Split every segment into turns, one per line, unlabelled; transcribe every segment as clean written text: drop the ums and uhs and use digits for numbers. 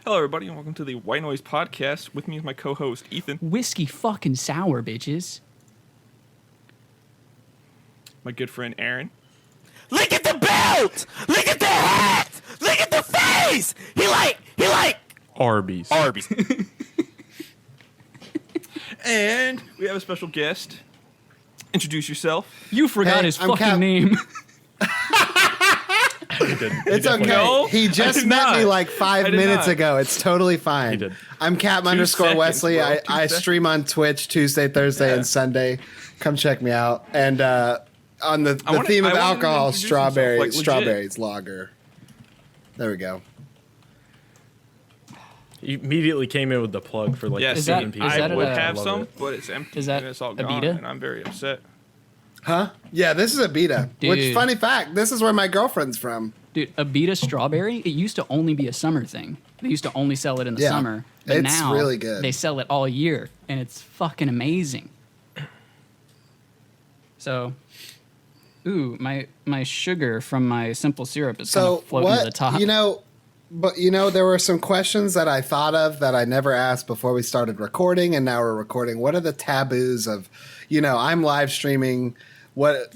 Hello, everybody, and welcome to the Wight Noise Podcast. With me is my co-host, Ethan.
Whiskey fucking sour, bitches.
My good friend, Aaron.
Look at the belt! Look at the hat! Look at the face! He like
Arby's.
And we have a special guest. Introduce yourself.
You forgot his fucking name.
It's okay.
No,
he just met me like 5 minutes ago. It's totally fine.
He did.
I'm Cap _Wesley.
bro.
I stream on Twitch Tuesday, Thursday, and Sunday. Come check me out. And on the theme of alcohol, strawberries lager. There we go.
You immediately came in with the plug for like
Yes,
the
Is that-
same piece.
is that
I
a-
would
I
have
love
some,
it.
but it's empty.
Is that
and it's all
a
gone,
beta?
and I'm very upset.
Huh? Yeah, this is a beta. Which,
Dude.
funny fact, this is where my girlfriend's from.
Dude, Abita strawberry, it used to only be a summer thing. They used to only sell it in the
Yeah,
summer. But
it's
now
really good.
they sell it all year, and it's fucking amazing. So, my sugar from my simple syrup is kind
So
of floating to the top.
There were some questions that I thought of that I never asked before we started recording, and now we're recording. What are the taboos of, I'm live streaming,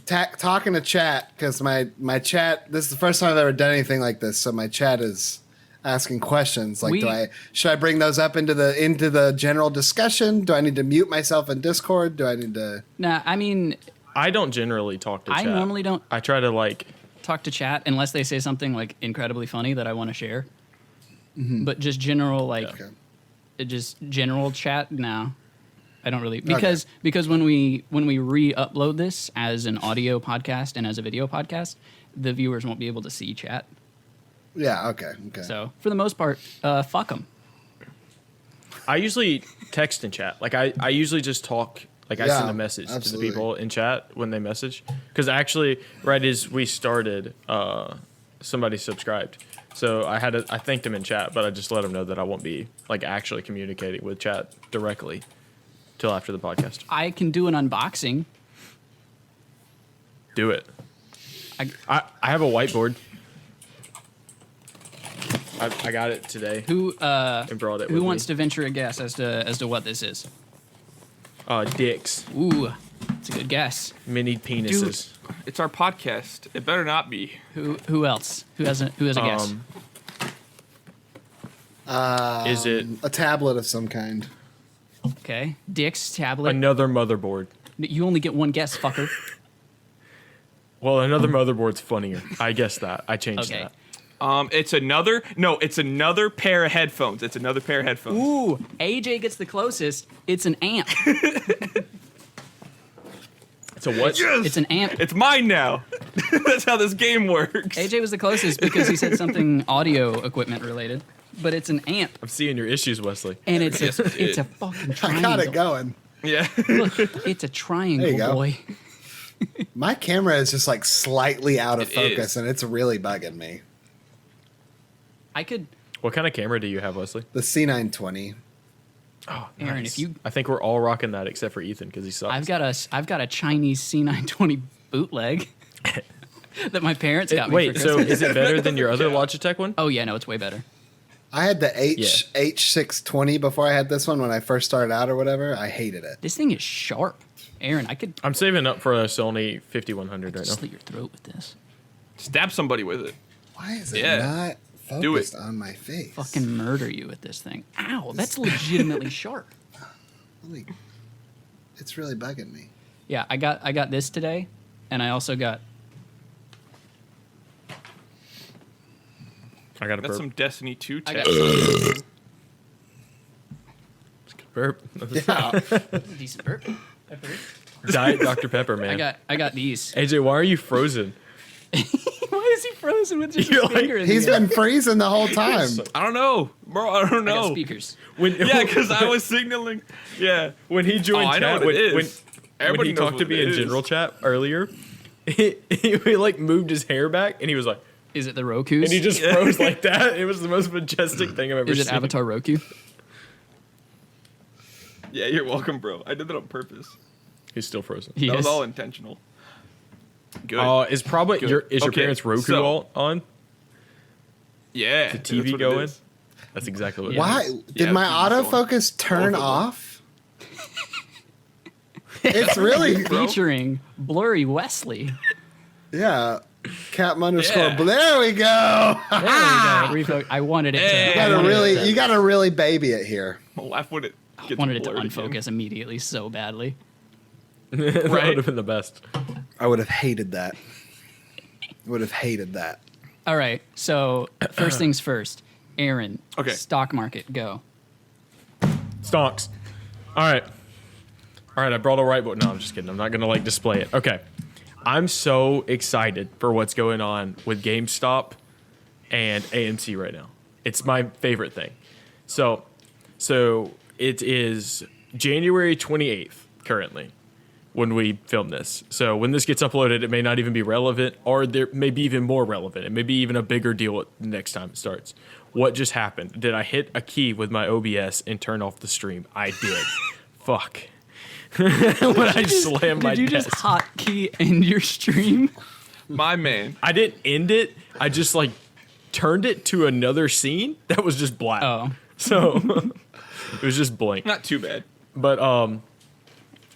talking to chat, because my chat, this is the first time I've ever done anything like this, so my chat is asking questions. Like, should I bring those up into the general discussion? Do I need to mute myself in Discord? Do I need to?
Nah, I mean,
I don't generally talk to
I
chat.
normally don't
I try to
talk to chat unless they say something like incredibly funny that I want to share. But just general
Okay.
just general chat. No, I don't really because when we re-upload this as an audio podcast and as a video podcast, the viewers won't be able to see chat.
Yeah. Okay.
So for the most part, fuck them.
I usually text and chat. Like I usually just talk. Like I
Yeah,
send a message to
absolutely.
the people in chat when they message. Because actually, right as we started, somebody subscribed. So I thanked them in chat, but I just let them know that I won't be like actually communicating with chat directly till after the podcast.
I can do an unboxing.
Do it.
I-
I have a whiteboard. I got it today.
Who
And brought it.
who
with
wants
me.
to venture a guess as to what this is?
Dicks,
Ooh, it's a good guess.
mini penises.
It's our podcast. It better not be.
Who else? Who has a guess?
Is it
A tablet of some kind.
Okay, Dick's tablet.
another motherboard?
You only get one guess, fucker.
Well, another motherboard's funnier. I guess that. I changed
Okay.
that.
It's another pair of headphones. It's another pair of headphones.
Ooh, AJ gets the closest. It's an amp.
It's a what?
Yes!
It's an amp.
It's mine now. That's how this game works.
AJ was the closest because he said something audio equipment related, but it's an amp,
I'm seeing your issues, Wesley.
and it's
Yes, it
it's a
did.
fucking
I
triangle.
got it going.
Yeah.
Look, it's a triangle,
There you go.
boy.
My camera is just like slightly out of
It
focus,
is.
and it's really bugging me.
I could,
What kind of camera do you have, Wesley?
The C920.
Oh,
Aaron, if you,
I think we're all rocking that except for Ethan because he sucks.
I've got a Chinese C920 bootleg that my parents got me
Wait,
for
so
Christmas.
is it better than your other Logitech one?
Oh yeah, no, it's way better.
I had the H620 before I had this one when I first started out or whatever. I hated it.
This thing is sharp, Aaron. I could
I'm saving up for a Sony 5100 right now.
slit your throat with this.
Stab somebody with it.
Why is it
Yeah.
not
Do it.
focused on my face?
Fucking murder you with this thing. Ow, that's legitimately sharp.
Really, it's really bugging me.
Yeah, I got this today, and I also got.
I got a
That's
burp.
some Destiny 2
I
tech.
got
burp.
Yeah.
decent burp.
Diet Dr. Pepper, man.
I got these.
AJ, why are you frozen?
Why is he frozen with just
You're
his finger in
He's
the air?
been freezing the whole time.
I don't know. Bro, I don't
I got
know.
speakers.
Yeah, because I was signaling. Yeah.
When he joined
I know
chat,
what it
when
is.
when
Everybody
he
knows
talked to
what
me
it
in
is.
general chat earlier, he like moved his hair back and he was like,
Is it the Roku's?
and he just froze like that. It was the most majestic thing I've ever
Is
seen.
it Avatar Roku?
Yeah, you're welcome, bro. I did that on purpose.
He's still frozen.
That was
Yes.
all intentional. Good.
Is probably
Good.
your
Okay,
parents' Roku
so-
all on?
Yeah.
The
that's
TV
what it
going?
is.
That's exactly what.
Why
It is.
did
Yeah,
my
keep going.
autofocus turn
Both of them.
off? It's really
Featuring Blurry Wesley.
yeah. Cap _.
Yeah.
There we go.
There we go. I wanted it
Hey.
to.
You gotta really baby it here.
I'll laugh when it gets
wanted it to
blurred again.
unfocus immediately so badly.
That
Right.
would have been the best.
I would have hated that.
All right. So first things first. Aaron.
Okay.
Stock market. Go.
Stonks. All right. I brought a whiteboard. No, I'm just kidding. I'm not gonna display it. Okay. I'm so excited for what's going on with GameStop and AMC right now. It's my favorite thing. So it is January 28th currently when we film this. So when this gets uploaded, it may not even be relevant, or there may be even more relevant. It may be even a bigger deal next time it starts. What just happened? Did I hit a key with my OBS and turn off the stream? I did. Fuck. When I slammed my
Did you
desk.
just hotkey end your stream?
My man.
I didn't end it. I just turned it to another scene that was just black.
Oh.
So it was just blank.
Not too bad.
But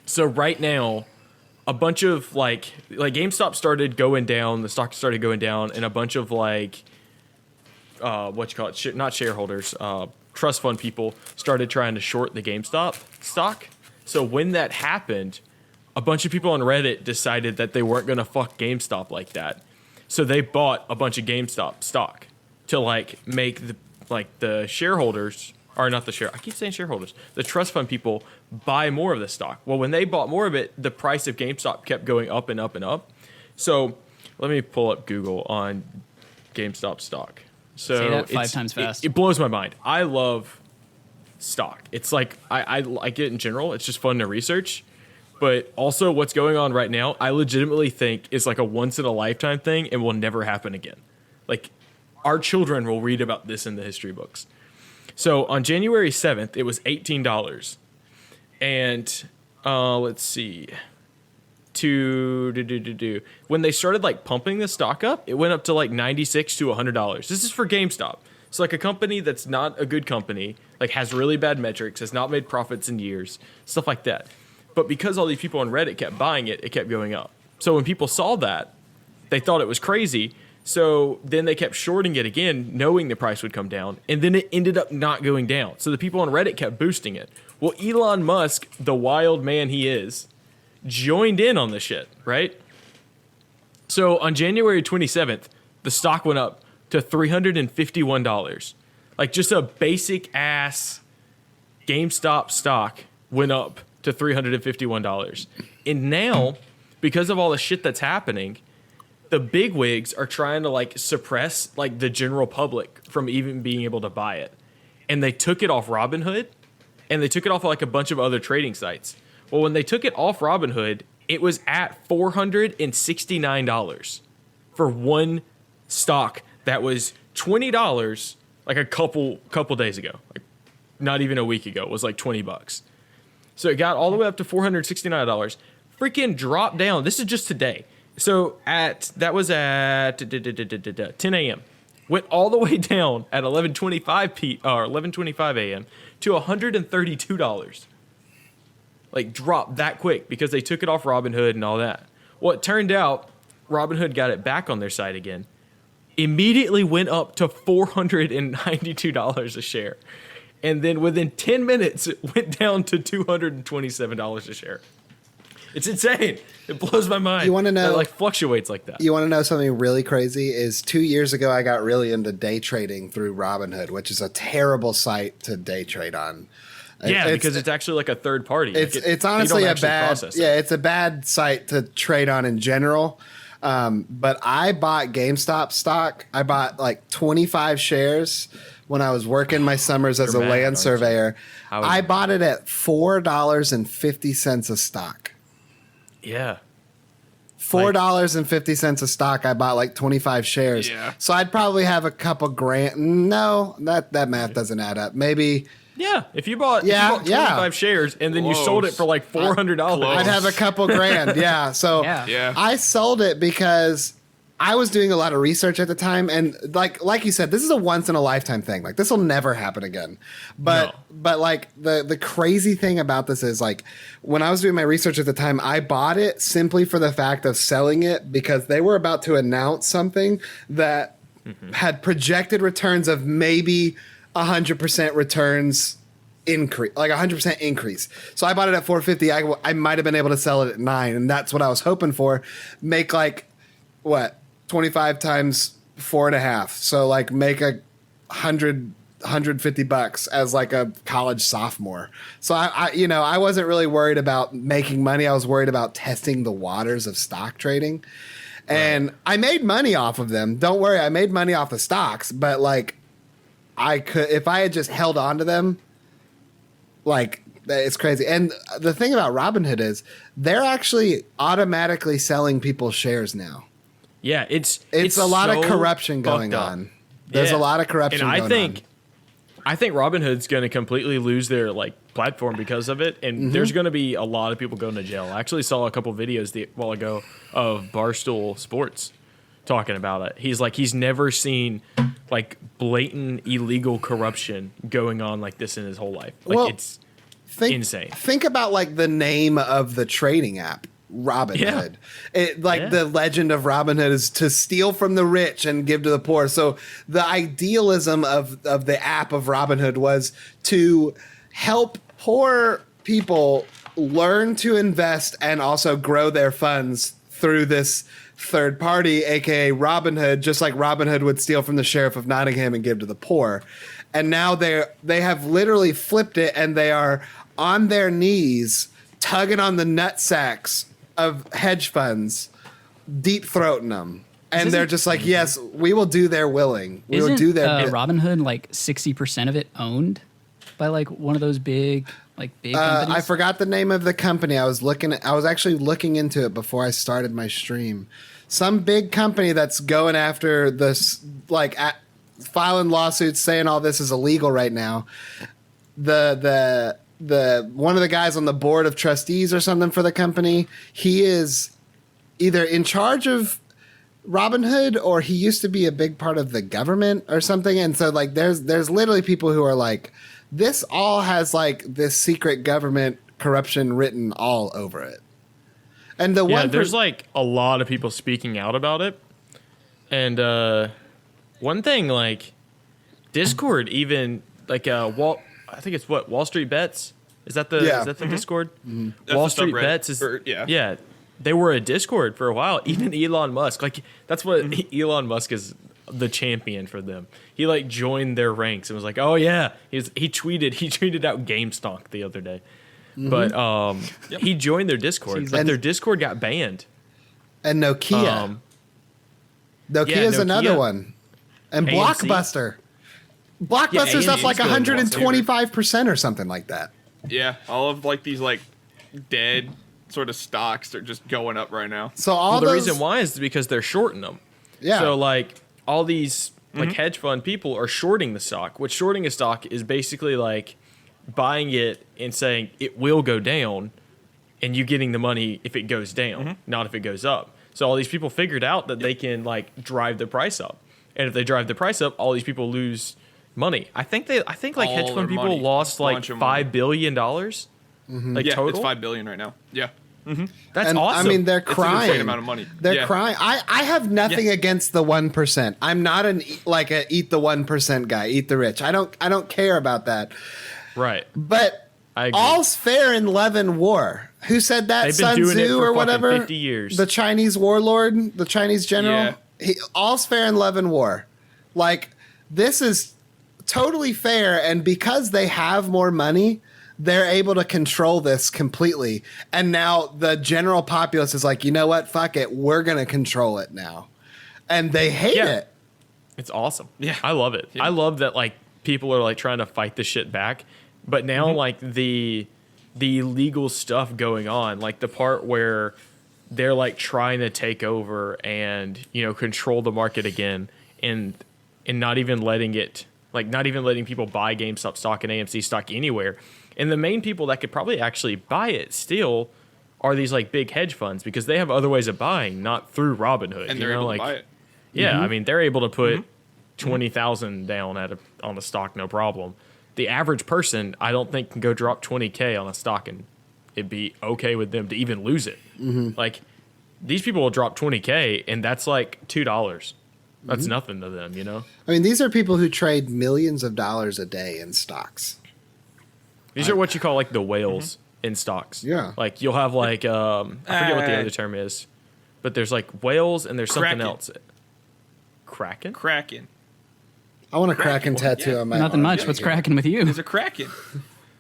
so right now, a bunch of GameStop started going down. The stock started going down, and a bunch of not shareholders, trust fund people started trying to short the GameStop stock. So when that happened, a bunch of people on Reddit decided that they weren't gonna fuck GameStop like that. So they bought a bunch of GameStop stock to make the shareholders, or not the I keep saying shareholders, the trust fund people buy more of the stock. Well, when they bought more of it, the price of GameStop kept going up and up and up. So let me pull up Google on GameStop stock. So
Say that 5 times fast.
It blows my mind. I love stock. It's I like it in general. It's just fun to research. But also what's going on right now, I legitimately think is a once in a lifetime thing and will never happen again. Our children will read about this in the history books. So on January 7th, it was $18. And let's see. When they started pumping the stock up, it went up to $96 to $100. This is for GameStop. So a company that's not a good company, has really bad metrics, has not made profits in years, stuff like that. But because all these people on Reddit kept buying it, it kept going up. So when people saw that, they thought it was crazy. So then they kept shorting it again, knowing the price would come down. And then it ended up not going down. So the people on Reddit kept boosting it. Well, Elon Musk, the wild man he is, joined in on the shit, right? So on January 27th, the stock went up to $351. Just a basic ass GameStop stock went up to $351. And now, because of all the shit that's happening, the bigwigs are trying to suppress the general public from even being able to buy it. And they took it off Robinhood, and they took it off a bunch of other trading sites. Well, when they took it off Robinhood, it was at $469 for one stock that was $20 a couple days ago. Not even a week ago. It was $20. So it got all the way up to $469. Freaking dropped down. This is just today. So that was at 10 a.m. Went all the way down at 11:25 a.m. to $132. Dropped that quick because they took it off Robinhood and all that. Well, it turned out Robinhood got it back on their site again. Immediately went up to $492 a share. And then within 10 minutes, it went down to $227 a share. It's insane. It blows my mind.
You wanna know-
That, fluctuates like that.
You want to know something really crazy? Is 2 years ago I got really into day trading through Robinhood, which is a terrible site to day trade on.
Yeah, because it's actually a third party.
It's honestly a bad it's a bad site to trade on in general. But I bought GameStop stock. I bought 25 shares when I was working my summers as a
You're mad,
land
aren't you?
surveyor. I bought it at $4.50 a stock.
Yeah.
$4.50 a stock. I bought 25 shares.
Yeah.
So I'd probably have a couple grand. No, that math doesn't add up. Maybe
Yeah. If you bought 25
yeah.
shares and then you sold it for $400,
I'd have a couple grand. Yeah. So
Yeah.
Yeah.
I sold it because I was doing a lot of research at the time, and like you said, this is a once in a lifetime thing. Like this will never happen again. But like the crazy thing about this is like when I was doing my research at the time, I bought it simply for the fact of selling it because they were about to announce something that had projected returns of maybe 100% returns increase, like 100% increase. So I bought it at 450. I might have been able to sell it at 9, and that's what I was hoping for. Make like what 25 times 4.5. So like make $150 as like a college sophomore. So I wasn't really worried about making money. I was worried about testing the waters of stock trading. And I made money off of them. Don't worry, I made money off the stocks, but like I could, if I had just held on to them, like it's crazy. And the thing about Robinhood is they're actually automatically selling people's shares now.
Yeah, it's
a lot
so
of corruption going on. There's a lot of corruption going on.
I think Robinhood's going to completely lose their like platform because of it, and there's going to be a lot of people going to jail. I actually saw a couple videos a while ago of Barstool Sports talking about it. He's never seen like blatant illegal corruption going on like this in his whole life. Like it's insane. Think
about like the name of the trading app. Robinhood. The legend of Robinhood is to steal from the rich and give to the poor. So the idealism of the app of Robinhood was to help poor people learn to invest and also grow their funds through this third party, aka Robinhood, just like Robinhood would steal from the sheriff of Nottingham and give to the poor. And now they have literally flipped it, and they are on their knees tugging on the nutsacks of hedge funds, deep throating them, and they're just like, yes, we will do their willing. We will do their
Robinhood like 60% of it owned by like one of those big companies?
I forgot the name of the company. I was actually looking into it before I started my stream. Some big company that's going after this, like filing lawsuits saying all this is illegal right now. The one of the guys on the board of trustees or something for the company, he is either in charge of Robinhood or he used to be a big part of the government or something. And so like there's literally people who are like, this all has like this secret government corruption written all over it. And
there's like a lot of people speaking out about it. And one thing, like Discord, even like I think it's Wall Street Bets. Is that the Discord?
Mm-hmm.
Wall Street Bets is They were a Discord for a while. Even Elon Musk, like that's what Elon Musk is the champion for them. He like joined their ranks and was like, oh yeah, he tweeted out GameStonks the other day, but he joined their Discord, but their Discord got banned.
And Nokia, Nokia's another one, and
AMC.
Blockbuster. Blockbuster's up like 125% or something like that.
Yeah, all of like these like dead sort of stocks, they're just going up right now.
So
the reason why is because they're shorting them.
Yeah.
So like all these like hedge fund people are shorting the stock. Which shorting a stock is basically like buying it and saying it will go down, and you getting the money if it goes down, not if it goes up. So all these people figured out that they can like drive the price up, and if they drive the price up, all these people lose money. I think like
all
hedge fund people lost like $5 billion. Like total.
It's $5 billion right now. Yeah.
That's awesome.
I mean, they're crying.
It's an insane amount of money.
They're crying. I have nothing against the 1%. I'm not a eat the 1% guy, eat the rich. I don't care about that.
Right.
But all's fair in love and war. Who said that?
They've
Sun
been doing
Tzu
it for
or whatever.
50 years.
The Chinese warlord, the Chinese general.
Yeah.
All's fair in love and war. Like this is totally fair, and because they have more money, they're able to control this completely. And now the general populace is like, you know what? Fuck it. We're going to control it now. And they hate it.
It's awesome.
Yeah.
I love it. Yeah. I love that like people are like trying to fight this shit back. But now like the legal stuff going on, like the part where they're like trying to take over and, you know, control the market again and not even letting people buy GameStop stock and AMC stock anywhere. And the main people that could probably actually buy it still are these like big hedge funds because they have other ways of buying, not through Robinhood.
And they're able to buy it.
Yeah, I mean, they're able to put 20,000 down on a stock, no problem. The average person, I don't think, can go drop 20K on a stock and it'd be okay with them to even lose it. Like, these people will drop 20K and that's like $2. That's nothing to them, you know?
I mean, these are people who trade millions of dollars a day in stocks.
These are what you call like the whales in stocks.
Yeah.
Like you'll have like, I forget what the other term is, but there's like whales and there's
Kraken.
something else. Kraken?
Kraken.
I want a Kraken tattoo
yeah.
on my
Nothing
arm.
much. What's cracking with you?
There's a Kraken.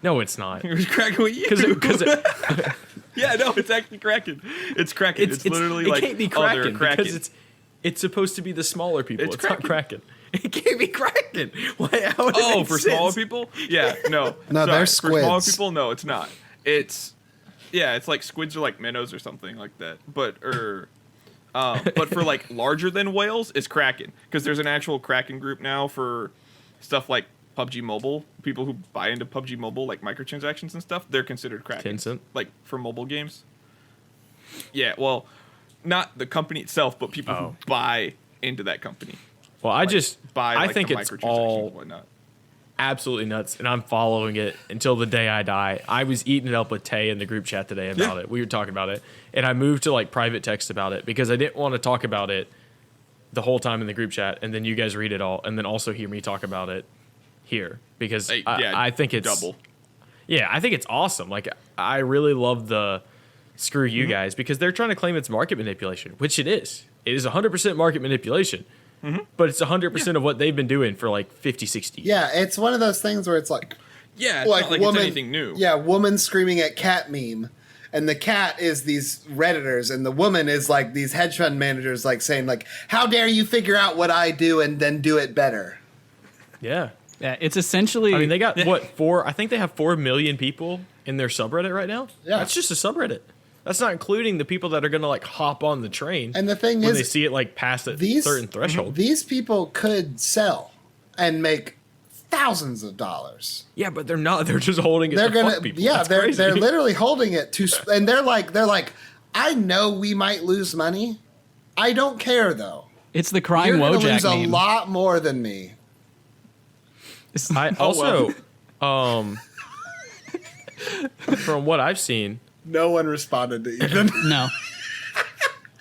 No, it's not.
It was Kraken with you.
Because
Yeah, no, it's actually Kraken. It's Kraken. It's literally like,
it can't be
oh, they're
Kraken
Kraken.
because it's supposed to be the smaller people.
It's
It's not
Kraken.
Kraken. It can't be Kraken. Why? How would it
Oh,
make
for
sense?
smaller people? Yeah, no.
No, they're
For smaller
squids.
people, no, it's not. It's like squids are like minnows or something like that. But for like larger than whales, it's Kraken because there's an actual Kraken group now for stuff like PUBG Mobile. People who buy into PUBG Mobile, like microtransactions and stuff, they're considered Kraken.
Tencent?
Like for mobile games. Yeah, well, not the company itself, but people who buy into that company.
Well,
I
think
the
it's
microtransactions
all
and whatnot.
absolutely nuts, and I'm following it until the day I die. I was eating it up with Tay in the group chat today about it. We were talking about it, and I moved to like private text about it because I didn't want to talk about it the whole time in the group chat, and then you guys read it all, and then also hear me talk about it here because I think it's
double.
Yeah, I think it's awesome. Like I really love the screw you guys because they're trying to claim it's market manipulation, which it is. It is 100% market manipulation. But it's 100% of what they've been doing for like 50, 60 years.
Yeah, it's one of those things where it's like,
Yeah, it's not like it's anything new.
Yeah, woman screaming at cat meme. And the cat is these Redditors, and the woman is like these hedge fund managers, like saying, like, how dare you figure out what I do and then do it better?
Yeah.
Yeah, it's essentially.
I mean, they got I think they have 4 million people in their subreddit right now.
Yeah.
That's just a subreddit. That's not including the people that are going to like hop on the train.
And the thing
when
is,
they see it like past a certain threshold.
These people could sell and make thousands of dollars.
Yeah, but they're not. They're just holding it
They're
to
gonna,
fuck people.
yeah,
That's
they're
crazy.
literally holding it to, and they're like, I know we might lose money. I don't care though.
It's the crying
You're gonna
Wojak
lose a
meme.
lot more than me.
I also, from what I've seen,
No one responded to Ethan.
No,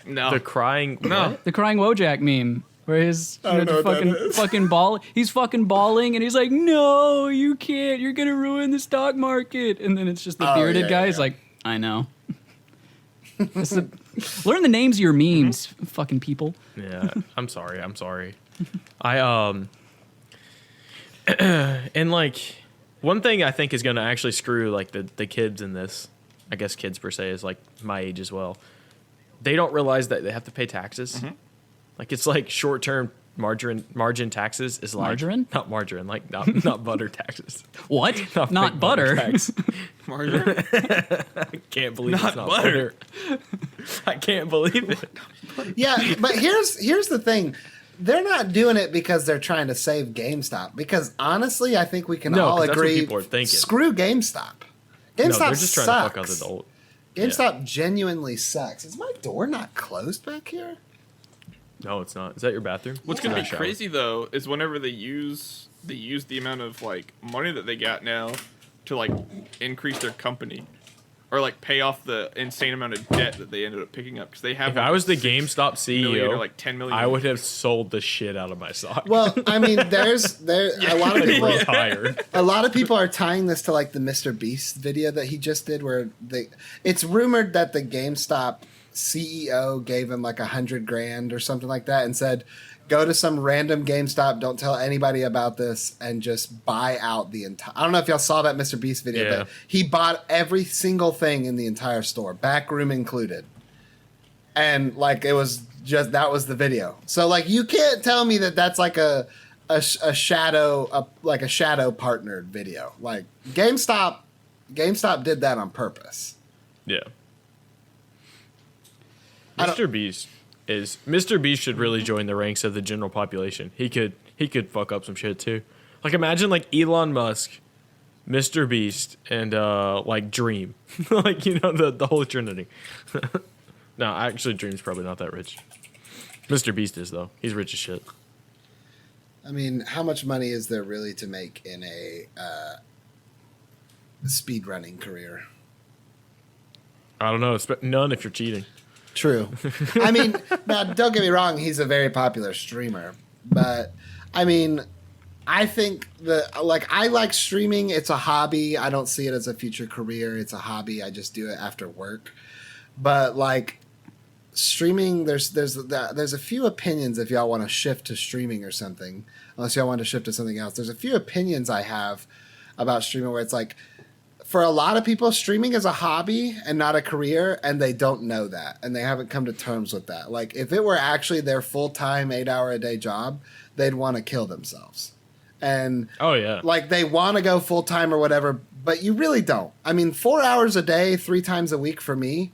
No.
the crying.
No.
the crying Wojak meme where his
I don't know what that is.
fucking ball. He's fucking bawling and he's like, "No, you can't. You're gonna ruin the stock market." And then it's just the bearded
yeah,
guy.
yeah,
He's
yeah.
like, "I know." Learn the names of your memes, fucking people.
Yeah, I'm sorry. I and like one thing I think is going to actually screw like the kids in this. I guess kids per se is like my age as well. They don't realize that they have to pay taxes. Like it's like short term margin taxes is like
Margarine?
not margarine, like not butter taxes.
What?
Not
Not
fake
butter.
tax.
Margarine?
I can't believe
Not
it's not
butter.
butter. I can't believe it.
Yeah, but here's the thing. They're not doing it because they're trying to save GameStop. Because honestly, I think we can
No,
all
'cause that's what
agree.
people are thinking.
Screw GameStop.
No,
GameStop
they're just
sucks.
trying to fuck other adult.
GameStop genuinely sucks. Is my door not closed back here?
No, it's not. Is that your bathroom?
What's
It's
gonna
not
be
a shower.
crazy though is whenever they use the amount of like money that they got now to like increase their company or like pay off the insane amount of debt that they ended up picking up because they have.
If
like,
I was the
6
GameStop
million
CEO,
or like 10 million.
I would have sold the shit out of my stock.
Well, I mean, there's a lot of
Like,
people.
retired.
A lot of people are tying this to like the Mr. Beast video that he just did, where it's rumored that the GameStop CEO gave him like $100,000 or something like that, and said, "Go to some random GameStop, don't tell anybody about this, and just buy out the entire." I don't know if y'all saw that Mr. Beast video,
Yeah.
but he bought every single thing in the entire store, back room included, and like it was just that was the video. So like you can't tell me that that's like a shadow partnered video. Like GameStop did that on purpose.
Yeah. Mr. Beast should really join the ranks of the general population. He could fuck up some shit too. Like imagine like Elon Musk, Mr. Beast, and like Dream. Like, you know, the whole trinity. No, actually Dream's probably not that rich. Mr. Beast is though. He's rich as shit.
I mean, how much money is there really to make in a speedrunning career?
I don't know. It's none if you're cheating.
True. I mean, now don't get me wrong, he's a very popular streamer, but I mean, I think I like streaming. It's a hobby. I don't see it as a future career. It's a hobby. I just do it after work. But like streaming, there's a few opinions if y'all want to shift to streaming or something. Unless y'all want to shift to something else, there's a few opinions I have about streaming where it's like, for a lot of people, streaming is a hobby and not a career, and they don't know that, and they haven't come to terms with that. Like, if it were actually their full-time 8-hour-a-day job, they'd want to kill themselves. And
oh yeah,
like they want to go full-time or whatever, but you really don't. I mean, 4 hours a day, 3 times a week for me,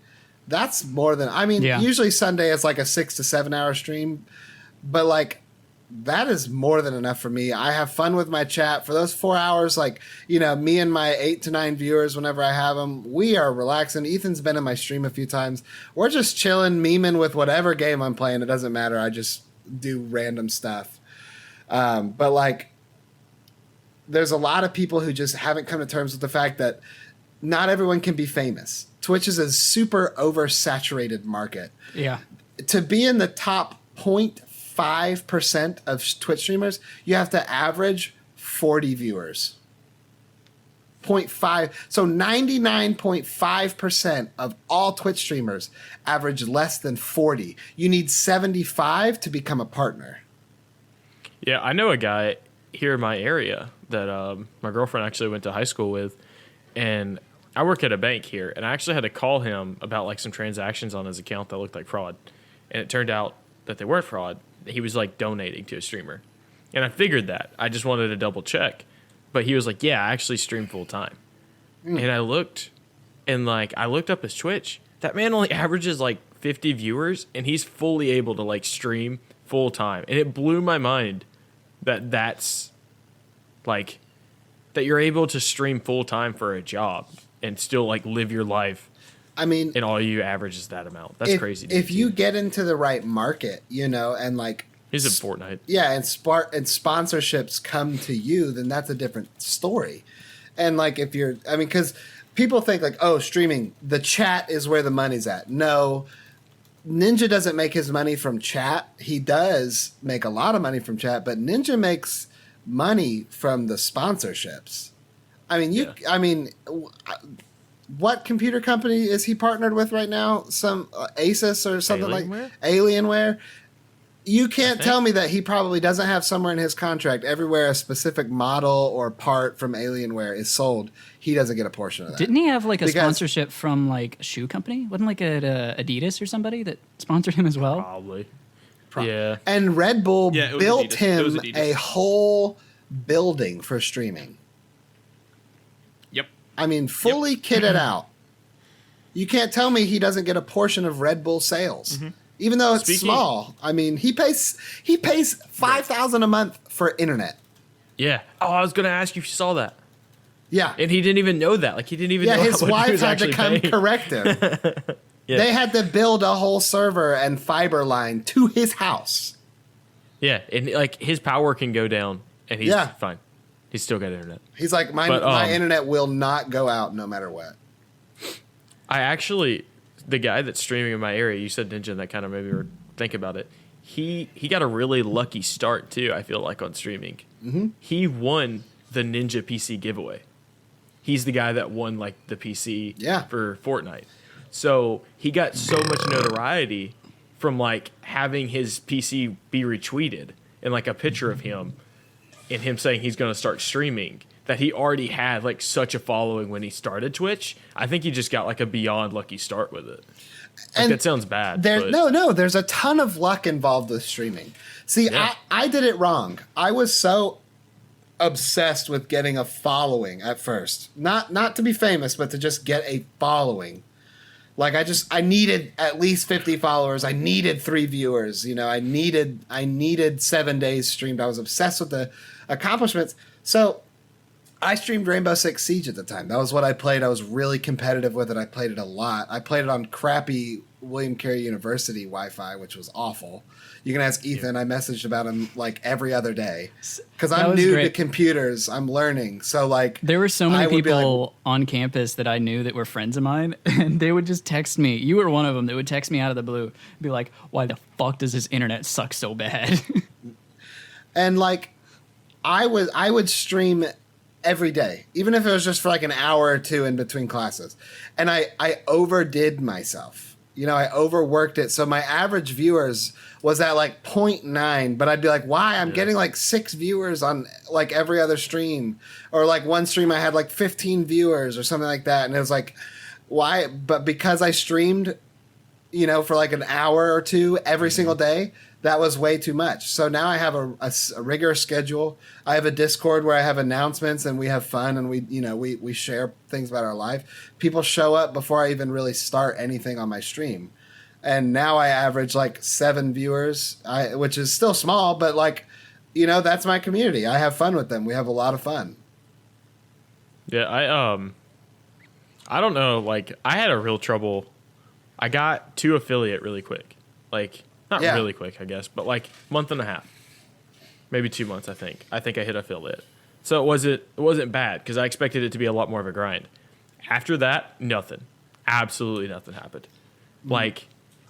that's more than, I mean, usually Sunday it's like a 6 to 7 hour stream, but like, that is more than enough for me. I have fun with my chat for those 4 hours. Like, you know, me and my 8 to 9 viewers, whenever I have them, we are relaxing. Ethan's been in my stream a few times. We're just chilling, memeing with whatever game I'm playing. It doesn't matter. I just do random stuff. But like, there's a lot of people who just haven't come to terms with the fact that not everyone can be famous. Twitch is a super oversaturated market.
Yeah.
To be in the top 0.5% of Twitch streamers, you have to average 40 viewers. 0.5. So 99.5% of all Twitch streamers average less than 40. You need 75 to become a partner.
Yeah, I know a guy here in my area that my girlfriend actually went to high school with, and I work at a bank here, and I actually had to call him about like some transactions on his account that looked like fraud, and it turned out that they weren't fraud. He was like donating to a streamer, and I figured that. I just wanted to double check, but he was like, "Yeah, I actually stream full time," and I looked up his Twitch. That man only averages like 50 viewers, and he's fully able to like stream full time, and it blew my mind that's like that you're able to stream full time for a job and still like live your life.
I mean,
and all you average is that amount. That's crazy.
If you get into the right market, you know, and like
he's in Fortnite,
yeah, and sponsorships come to you, then that's a different story. And like if you're, I mean, because people think like, oh, streaming, the chat is where the money's at. No, Ninja doesn't make his money from chat. He does make a lot of money from chat, but Ninja makes money from the sponsorships. I mean, what computer company is he partnered with right now? Some Asus or something like Alienware? You can't tell me that he probably doesn't have somewhere in his contract everywhere a specific model or part from Alienware is sold. He doesn't get a portion of that.
Didn't he have like a sponsorship from like a shoe company? Wasn't like Adidas or somebody that sponsored him as well?
Probably. Yeah.
And Red Bull built
Adidas.
him a whole building for streaming.
Yep.
I mean, fully kitted out. You can't tell me he doesn't get a portion of Red Bull sales, even though it's small. I mean, he pays $5,000 a month for internet.
Yeah. Oh, I was gonna ask you if you saw that.
Yeah,
and he didn't even know that. Like he didn't even. know
his
how much
wife
he was
had to come
paying.
correct him.
Yeah.
They had to build a whole server and fiber line to his house.
Yeah, and like his power can go down, and he's fine. He's still got internet.
He's like, my internet will not go out no matter what.
I actually, the guy that's streaming in my area, you said Ninja, and that kind of made me think about it. He got a really lucky start too, I feel like, on streaming. Mm-hmm. He won the Ninja PC giveaway. He's the guy that won like the PC for Fortnite. So he got so much notoriety from like having his PC be retweeted and like a picture of him and him saying he's going to start streaming, that he already had like such a following when he started Twitch. I think he just got like a beyond lucky start with it. Like, that sounds bad.
No, there's a ton of luck involved with streaming. See, I did it wrong. I was so obsessed with getting a following at first. Not to be famous, but to just get a following. Like I needed at least 50 followers. I needed 3 viewers. You know, I needed 7 days streamed. I was obsessed with the accomplishments. So I streamed Rainbow Six Siege at the time. That was what I played. I was really competitive with it. I played it a lot. I played it on crappy William Carey University Wi-Fi, which was awful. You can ask Ethan. I messaged about him like every other day because I'm new to computers. I'm learning. So like
there were so many people on campus that I knew that were friends of mine, and they would just text me. You were one of them that would text me out of the blue, be like, "Why the fuck does this internet suck so bad?"
And like I would stream every day, even if it was just for like an hour or two in between classes. And I overdid myself. You know, I overworked it. So my average viewers was at like 0.9, but I'd be like, why? I'm getting like 6 viewers on like every other stream. Or like one stream I had like 15 viewers or something like that. And it was like, why? But because I streamed, you know, for like an hour or two every single day, that was way too much. So now I have a rigorous schedule. I have a Discord where I have announcements and we have fun and we share things about our life. People show up before I even really start anything on my stream. And now I average like 7 viewers, which is still small, but like, you know, that's my community. I have fun with them. We have a lot of fun.
Yeah, I don't know. Like, I had a real trouble. I got to affiliate really quick. Like, not really quick, I guess, but like month and a half, maybe 2 months. I think I hit affiliate, so it wasn't bad because I expected it to be a lot more of a grind. After that, nothing, absolutely nothing happened. Like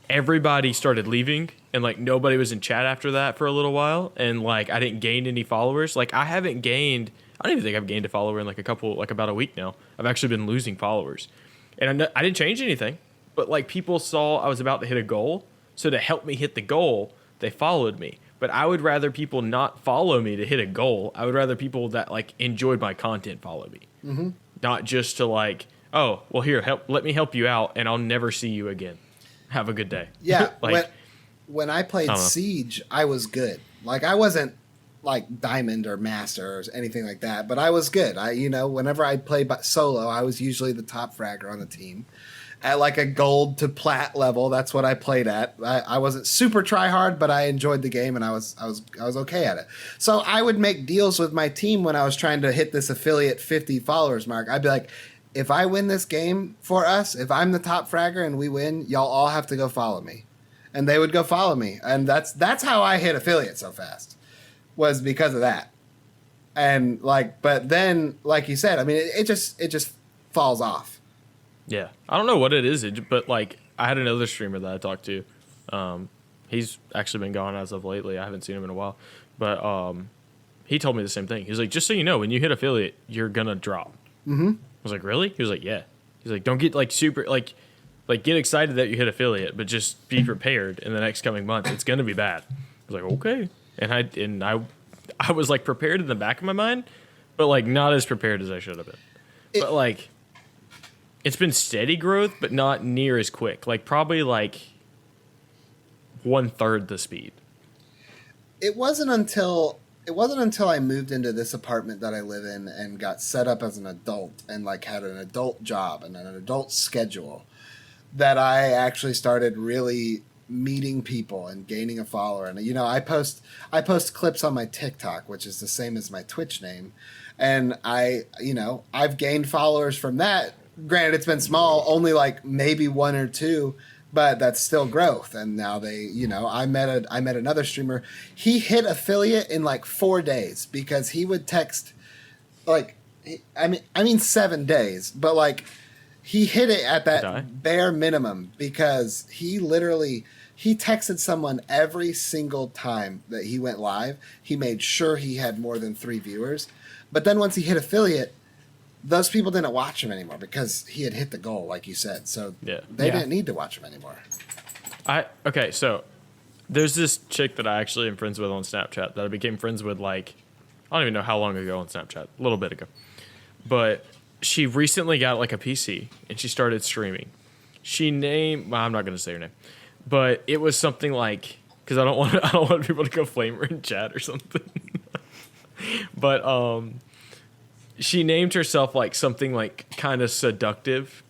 everybody started leaving, and like nobody was in chat after that for a little while, and like I didn't gain any followers. Like I don't even think I've gained a follower in like about a week now. I've actually been losing followers, and I didn't change anything, but like people saw I was about to hit a goal. So to help me hit the goal, they followed me. But I would rather people not follow me to hit a goal. I would rather people that like enjoyed my content follow me. Mm-hmm. Not just to like, oh, well here, let me help you out and I'll never see you again. Have a good day.
Yeah.
Like,
when I played Siege, I was good. Like I wasn't like Diamond or Master or anything like that, but I was good. Whenever I played solo, I was usually the top fragger on the team. At like a gold to plat level, that's what I played at. I wasn't super try hard, but I enjoyed the game and I was okay at it. So I would make deals with my team when I was trying to hit this affiliate 50 followers mark. I'd be like, if I win this game for us, if I'm the top fragger and we win, y'all all have to go follow me. And they would go follow me. And that's how I hit affiliate so fast, was because of that. And like, but then, like you said, I mean, it just falls off.
Yeah, I don't know what it is, but like I had another streamer that I talked to. He's actually been gone as of lately. I haven't seen him in a while, but he told me the same thing. He's like, just so you know, when you hit affiliate, you're gonna drop. Mm-hmm. I was like, really? He was like, yeah. He's like, don't get like super like get excited that you hit affiliate, but just be prepared in the next coming months. It's gonna be bad. I was like, okay, and I was like prepared in the back of my mind, but like not as prepared as I should have been. But like. It's been steady growth, but not near as quick. Like probably like 1/3 the speed.
It wasn't until I moved into this apartment that I live in and got set up as an adult and like had an adult job and an adult schedule that I actually started really meeting people and gaining a follower. And you know, I post clips on my TikTok, which is the same as my Twitch name, and I've gained followers from that. Granted, it's been small, only like maybe 1 or 2, but that's still growth. And now I met another streamer. He hit affiliate in like 4 days because he would text, like, I mean 7 days, but like he hit it at that bare minimum because he texted someone every single time that he went live. He made sure he had more than 3 viewers, but then once he hit affiliate, those people didn't watch him anymore because he had hit the goal, like you said. So they didn't need to watch him anymore.
Okay, so there's this chick that I actually am friends with on Snapchat that I became friends with like, I don't even know how long ago on Snapchat, a little bit ago. But she recently got like a PC and she started streaming. I'm not going to say her name, but it was something like, because I don't want people to go flame her in chat or something. But she named herself like something like kind of seductive,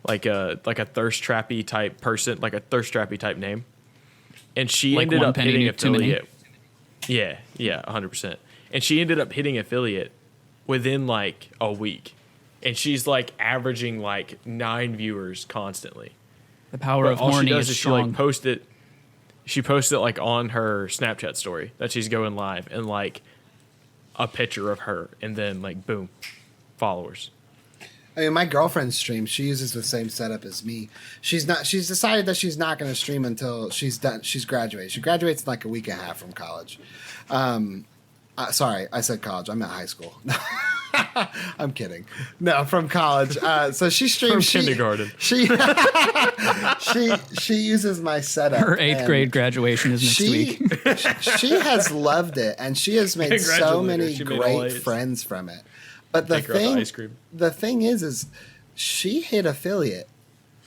like a thirst trappy type person, like a thirst trappy type name, and she like ended up hitting affiliate. Yeah, 100%. And she ended up hitting affiliate within like a week, and she's like averaging like 9 viewers constantly.
The power
But
of
all she
horny
does
is
is
strong.
she posts it like on her Snapchat story that she's going live, and like a picture of her, and then like boom, followers.
I mean, my girlfriend streams. She uses the same setup as me. She's decided that she's not going to stream until she's done. She's graduated. She graduates in like a week and a half from college. Sorry, I said college. I meant high school. I'm kidding. No, from college. So she streams
From kindergarten.
She uses my setup.
Her 8th grade graduation is next week.
She has loved it, and she has made so
Congratulate her.
many
She made all
great
A's.
friends from it. But the
Take her out to
thing,
ice cream.
the thing is she hit affiliate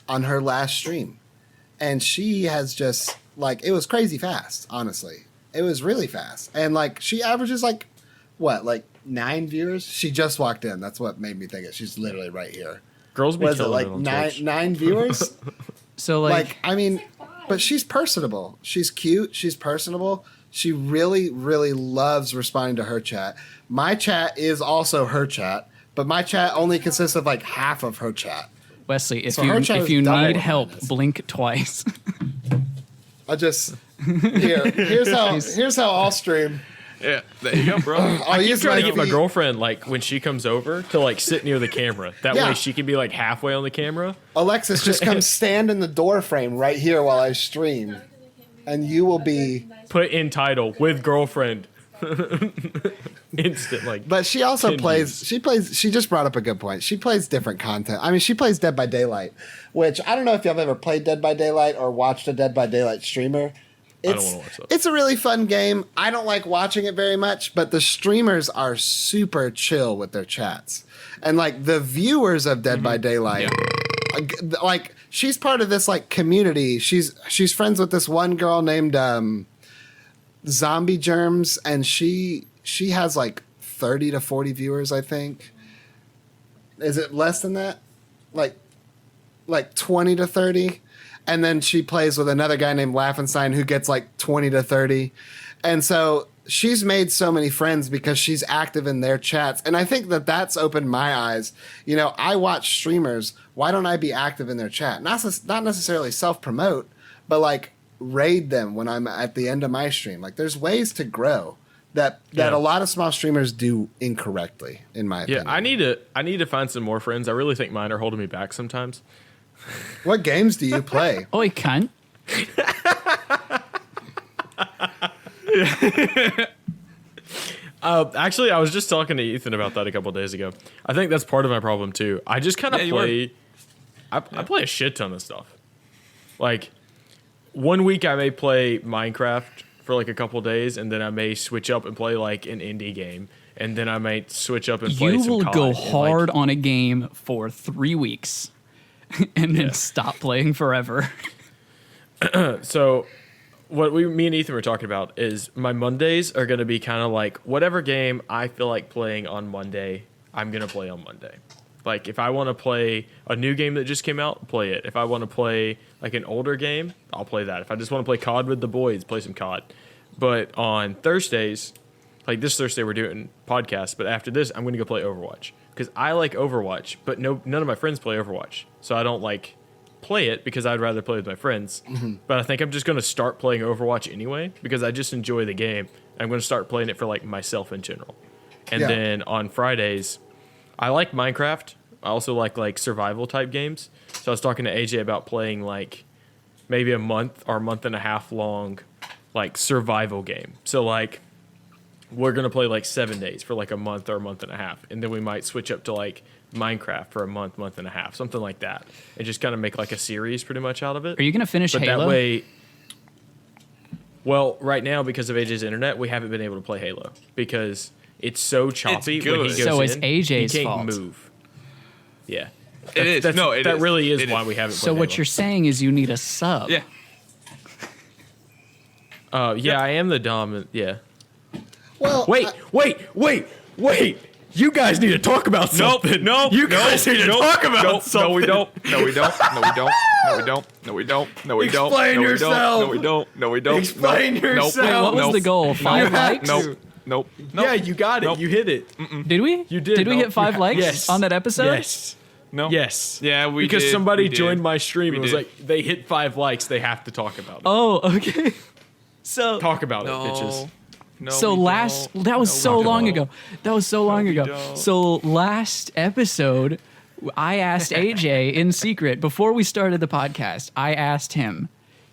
on her last stream, and she has just like it was crazy fast. Honestly, it was really fast, and like she averages like 9 viewers. She just walked in. That's what made me think it. She's literally right here.
Girls be
Was it
killing
like
it on
nine
Twitch.
9 viewers?
So
Like I mean, but she's personable. She's cute. She's personable. She really, really loves responding to her chat. My chat is also her chat, but my chat only consists of like half of her chat.
Wesley, if
So her chat
if
is
you
double
need
what
help,
mine is.
blink twice.
I just here's how I'll stream.
Yeah, there you go, bro.
I'll
Keep
use
trying to get my
feet.
girlfriend, like when she comes over, to like sit near the camera. That
Yeah.
way she can be like halfway on the camera.
Alexis, just come stand in the door frame right here while I stream, and you will be.
Put in title with girlfriend. Instant like.
But she also
10
plays.
views.
She just brought up a good point. She plays different content. I mean, she plays Dead by Daylight, which I don't know if y'all have ever played Dead by Daylight or watched a Dead by Daylight streamer.
don't wanna watch that.
It's a really fun game. I don't like watching it very much, but the streamers are super chill with their chats, and like the viewers of Dead by Daylight. Like she's part of this like community. She's friends with this one girl named Zombie Germs, and she has like 30 to 40 viewers, I think. Is it less than that? Like 20 to 30. And then she plays with another guy named Laffenstein who gets like 20 to 30. And so she's made so many friends because she's active in their chats. And I think that that's opened my eyes. You know, I watch streamers. Why don't I be active in their chat? Not necessarily self-promote, but like raid them when I'm at the end of my stream. Like there's ways to grow that
Yeah.
a lot of small streamers do incorrectly, in my
Yeah,
opinion.
I need to find some more friends. I really think mine are holding me back sometimes.
What games do you play?
Oi, cunt.
Actually, I was just talking to Ethan about that a couple days ago. I think that's part of my problem too. I just kind of
Yeah, you
play. I play a shit ton of stuff. Like one week I may play Minecraft for like a couple days, and then I may switch up and play like an indie game, and then I might switch up and play
You
some
will
COD,
go
and,
hard
like,
on a game for 3 weeks and then stop playing forever.
So what me and Ethan were talking about is my Mondays are going to be kind of like whatever game I feel like playing on Monday, I'm going to play on Monday. Like if I want to play a new game that just came out, play it. If I want to play like an older game, I'll play that. If I just want to play COD with the boys, play some COD. But on Thursdays, like this Thursday we're doing podcasts, but after this I'm going to go play Overwatch because I like Overwatch, but none of my friends play Overwatch. So I don't like play it because I'd rather play with my friends. But I think I'm just going to start playing Overwatch anyway because I just enjoy the game. I'm going to start playing it for like myself in general. And
Yeah.
then on Fridays, I like Minecraft. I also like survival type games. So I was talking to AJ about playing like maybe a month or a month and a half long like survival game. So like we're going to play like 7 days for like a month or a month and a half. And then we might switch up to like Minecraft for a month and a half, something like that. And just kind of make like a series pretty much out of it.
Are you going to finish
But
Halo?
that way, well, right now because of AJ's internet, we haven't been able to play Halo because it's so choppy when he
good.
goes
So
in.
it's AJ's
he can't
fault.
move. Yeah,
It is.
That's,
No, it
that
is.
really is
It
why
is.
we haven't.
So
played
what
Halo.
you're saying is you need a sub.
Yeah.
Yeah, I am the dominant. Yeah.
Well,
Wait! You guys need to talk about something.
Nope.
You guys need to talk about something.
No, we don't. No, we don't. No, we don't. No, we don't. No, we don't. No, we don't.
Explain
no, we
yourself.
Don't. No, we don't. No, we don't.
Explain
Nope.
yourself.
Nope.
Wait, what was
Nope.
the goal? 5 likes?
Nope. Nope. Nope.
Yeah, you got it.
Nope.
You hit it.
Did we?
You did.
Did we
No.
hit 5 likes
Yes.
on that episode?
Yes.
No.
Yes.
Yeah, we
because
did.
somebody
We did.
joined my stream
We
and was
did.
like, they hit 5 likes. They have to talk about it.
Oh, okay. So
Talk about it, bitches.
No,
so
we
last
don't.
that was
No,
so
we
long
don't.
ago. That was so long
we
ago.
don't.
So last episode, I asked AJ in secret before we started the podcast. I asked him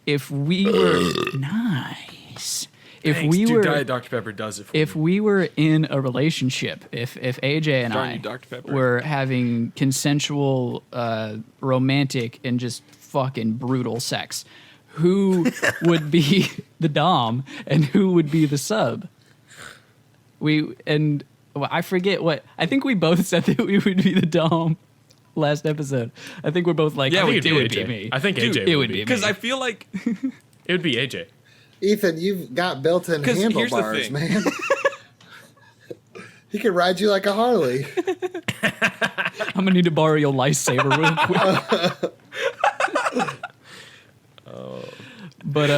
if we were nice. If
Thanks,
we
dude,
were
Diet Dr. Pepper does it for
if
me.
we were in a relationship, if AJ and
Darn
I
you, Dr. Pepper.
were having consensual, romantic, and just fucking brutal sex, who would be the dom and who would be the sub? I forget what I think we both said that we would be the dom last episode. I think we're both like,
Yeah,
I
we
think
did.
it would be
AJ.
me.
I think
Dude,
AJ
it
would
would
be.
be
Because
me.
I feel like
It would be AJ.
Ethan, you've got built-in
'Cause here's the
handlebars,
thing.
man. He could ride you like a Harley.
I'm gonna need to borrow your lightsaber real quick. But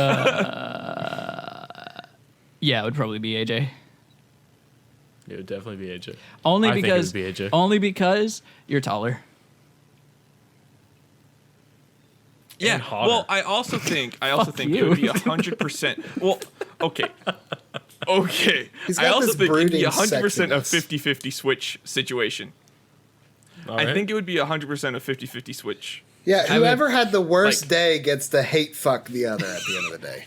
yeah, it would probably be AJ.
It would definitely be AJ.
Only
I think it
because
would be AJ.
only because you're taller.
yeah.
hotter.
Well, I also think it
you.
would be 100%. Well, okay. Okay.
He's
I
got
also
this
think it'd be
brooding
100% a
sexiness.
50-50 switch situation.
All
I
right.
think it would be 100% a 50-50 switch.
Yeah,
I would-
whoever had the worst
like-
day gets to hate fuck the other at the end of the day.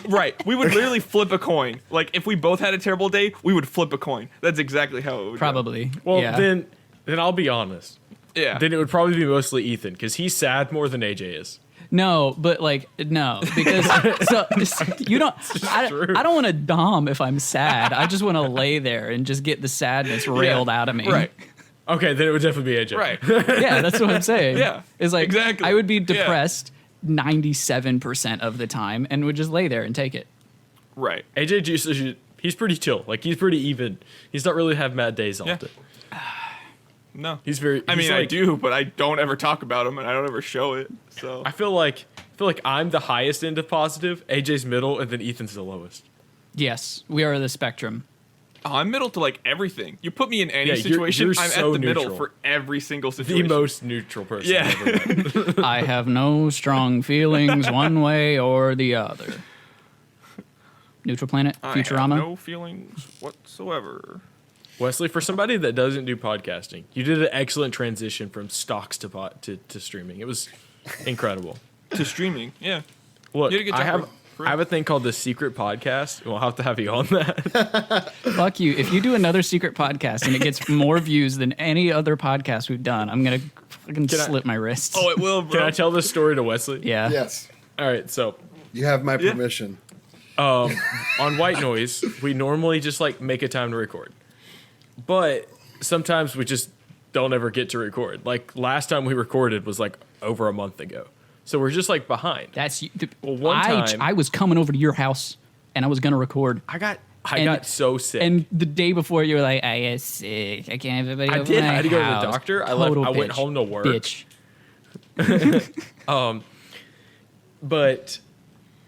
Right. We would literally flip a coin. Like if we both had a terrible day, we would flip a coin. That's exactly how it would go.
Probably.
Well,
yeah.
then I'll be honest.
Yeah.
Then it would probably be mostly Ethan because he's sad more than AJ is.
No, but like no, because so you don't. I don't want to dom if I'm sad. I just want to lay there and just get the sadness railed out of me.
Right.
Okay, then it would definitely be AJ.
Right.
Yeah, that's what I'm saying.
Yeah,
it's like
exactly.
I would be
Yeah.
depressed 97% of the time and would just lay there and take it.
Right.
AJ just he's pretty chill. Like he's pretty even. He's not really have mad days
Yeah.
often.
No.
He's very.
I
he's
mean, I
like-
do, but I don't ever talk about him and I don't ever show it. So
I feel like I'm the highest end of positive. AJ's middle, and then Ethan's the lowest.
Yes, we are the spectrum.
I'm middle to like everything. You put me in any
Yeah, you're-
situation,
you're
I'm
so
at the middle
neutral.
for every single
The
situation.
most neutral person.
Yeah.
I've ever met.
I have no strong feelings one way or the other. Neutral Planet,
I have
Futurama.
no feelings whatsoever.
Wesley, for somebody that doesn't do podcasting, you did an excellent transition from stocks to streaming. It was incredible.
To streaming, yeah.
Look,
You did a good
I
job,
have
bro. For
I have a thing called the Secret Podcast. We'll have to have you on that.
Fuck you. If you do another secret podcast and it gets more views than any other podcast we've done, I'm going to fucking
Can I-
slit my wrists.
Oh, it will, bro.
Can I tell this story to Wesley?
yeah.
Yes,
All right, so
you have my
Yeah.
permission.
on Wight Noise, we normally just like make a time to record. But sometimes we just don't ever get to record. Like last time we recorded was like over a month ago. So we're just like behind.
That's
Well, one time-
I was coming over to your house and I was going to record.
I got
And-
got so sick.
And the day before, you were like, I am sick. I can't have everybody
I
over
did.
my
I had to go to the
house."
doctor. I
Total
went
bitch.
home to work.
Bitch.
But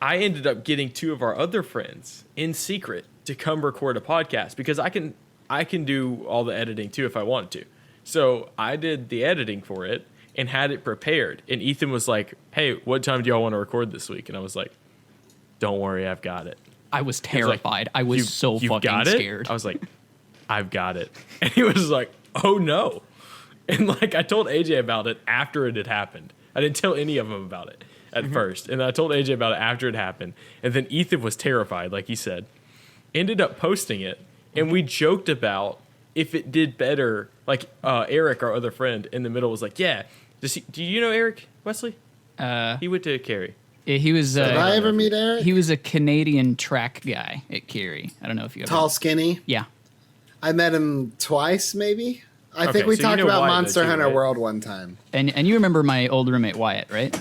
I ended up getting 2 of our other friends in secret to come record a podcast because I can do all the editing too if I wanted to. So I did the editing for it and had it prepared. And Ethan was like, "Hey, what time do y'all want to record this week?" And I was like, "Don't worry, I've got it."
I was
He was like,
terrified. I was so
"You
fucking
got it?"
scared.
I was like, "I've got it." And he was like, "Oh no." And like I told AJ about it after it had happened. I didn't tell any of them about it at first. And I told AJ about it after it happened. And then Ethan was terrified, like he said. Ended up posting it. And we joked about if it did better. Like Eric, our other friend, in the middle was like, "Yeah. Do you know Eric, Wesley? He went to Cary."
He was
Did I ever meet Eric?
he was a Canadian track guy at Cary. I don't know if you ever
Tall, skinny.
Yeah.
I met him twice, maybe. I
Okay,
think we
so you
talked
know
about
Wyatt,
Monster
though, too,
Hunter
right?
World one time.
And you remember my old roommate Wyatt, right?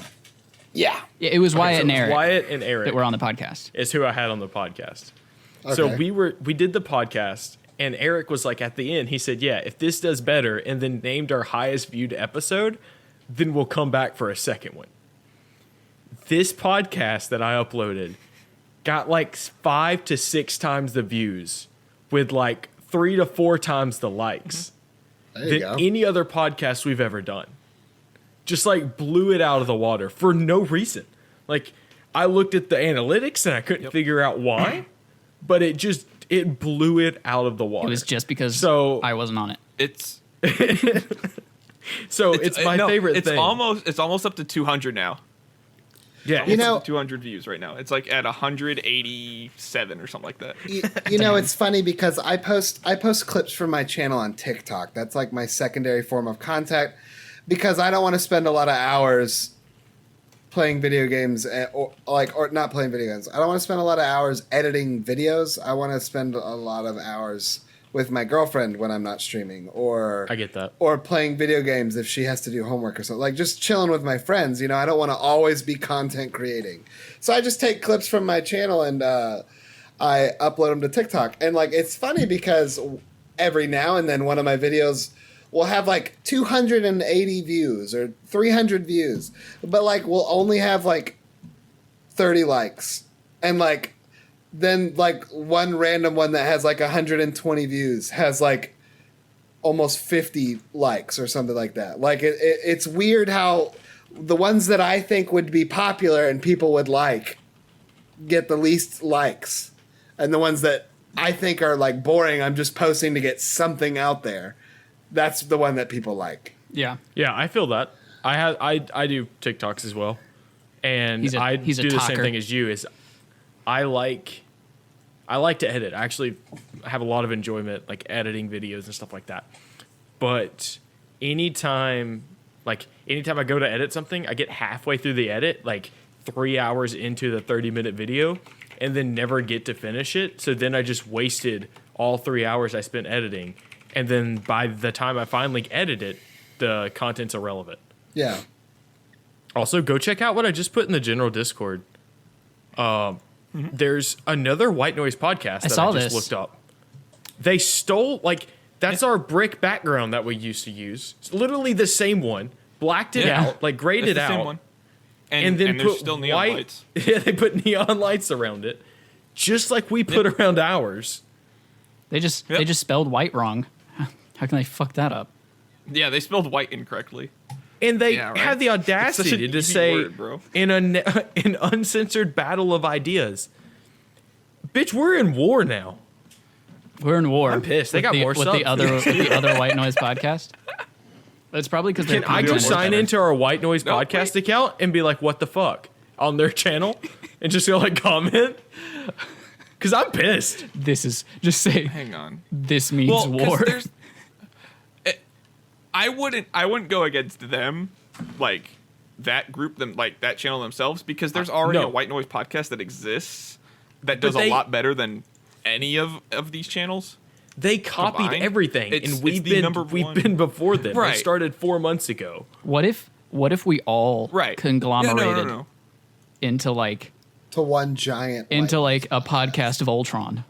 Yeah.
Yeah, it was
Okay,
Wyatt
so
and
it was
Eric
Wyatt and Eric
that were on the podcast.
is who I had on the podcast. So
Okay.
we did the podcast, and Eric was like at the end, he said, "Yeah, if this does better," and then named our highest viewed episode, then we'll come back for a second one. This podcast that I uploaded got like 5 to 6 times the views with like 3 to 4 times the likes.
There you
than
go.
any other podcast we've ever done. Just like blew it out of the water for no reason. Like I looked at the analytics and I couldn't figure out why, but it blew it out of the water.
It was just because
So-
I wasn't on it.
It's
So it's my favorite
it's
thing.
It's almost up to 200 now.
Yeah,
Almost
You know-
up to 200 views right now. It's like at 187 or something like that.
You know, it's funny because I post clips from my channel on TikTok. That's like my secondary form of contact because I don't want to spend a lot of hours playing video games or not playing video games. I don't want to spend a lot of hours editing videos. I want to spend a lot of hours with my girlfriend when I'm not streaming or
I get that.
or playing video games if she has to do homework or something. Like just chilling with my friends, you know, I don't want to always be content creating. So I just take clips from my channel and I upload them to TikTok. And like it's funny because every now and then one of my videos will have like 280 views or 300 views, but like we'll only have like 30 likes. And like then like one random one that has like 120 views has like almost 50 likes or something like that. Like it's weird how the ones that I think would be popular and people would like get the least likes, and the ones that I think are like boring, I'm just posting to get something out there. That's the one that people like.
Yeah.
Yeah, I feel that. I do TikToks as well, and
He's a
do the same
talker.
thing as you. Is I like to edit. I actually have a lot of enjoyment like editing videos and stuff like that. But anytime I go to edit something, I get halfway through the edit, like 3 hours into the 30-minute video, and then never get to finish it. So then I just wasted all 3 hours I spent editing. And then by the time I finally edit it, the content's irrelevant.
Yeah.
Also, go check out what I just put in the general Discord. There's another Wight Noise podcast that
saw
I just
this.
looked up. They stole, like, that's our brick background that we used to use. It's literally the same one. Blacked it
Yeah.
out, like grayed
It's
it
the same
out.
one.
And then
there's
put
still neon
white,
lights.
Yeah, they put neon lights around it. Just like we put around ours.
They just
Yep.
spelled white wrong. How can they fuck that up?
Yeah, they spelled white incorrectly.
And they
Yeah, right.
had the
It's such
audacity
an
to
easy
say
word, bro.
in an uncensored battle of ideas. Bitch, we're in war now.
We're in war.
I'm pissed. They
with
got
the,
more
with
subs.
the other White Noise podcast. It's probably because
Can I go sign into our Wight Noise
No,
podcast
wait.
account and be like, what the fuck? On their channel? And just go like comment? Because I'm pissed.
This is just say
Hang on.
this means
Well, 'cause
war.
there's- I wouldn't go against them, like that group, like that channel themselves, because there's already
no.
a Wight Noise podcast that exists that does
they-
a lot better than any of these channels.
They copied
Combined,
everything,
it's
and we've
the number
been
one.
before them. They
Right.
started 4 months ago.
What if we all
Right.
conglomerated
No.
into like
To one giant.
into like a podcast of Ultron?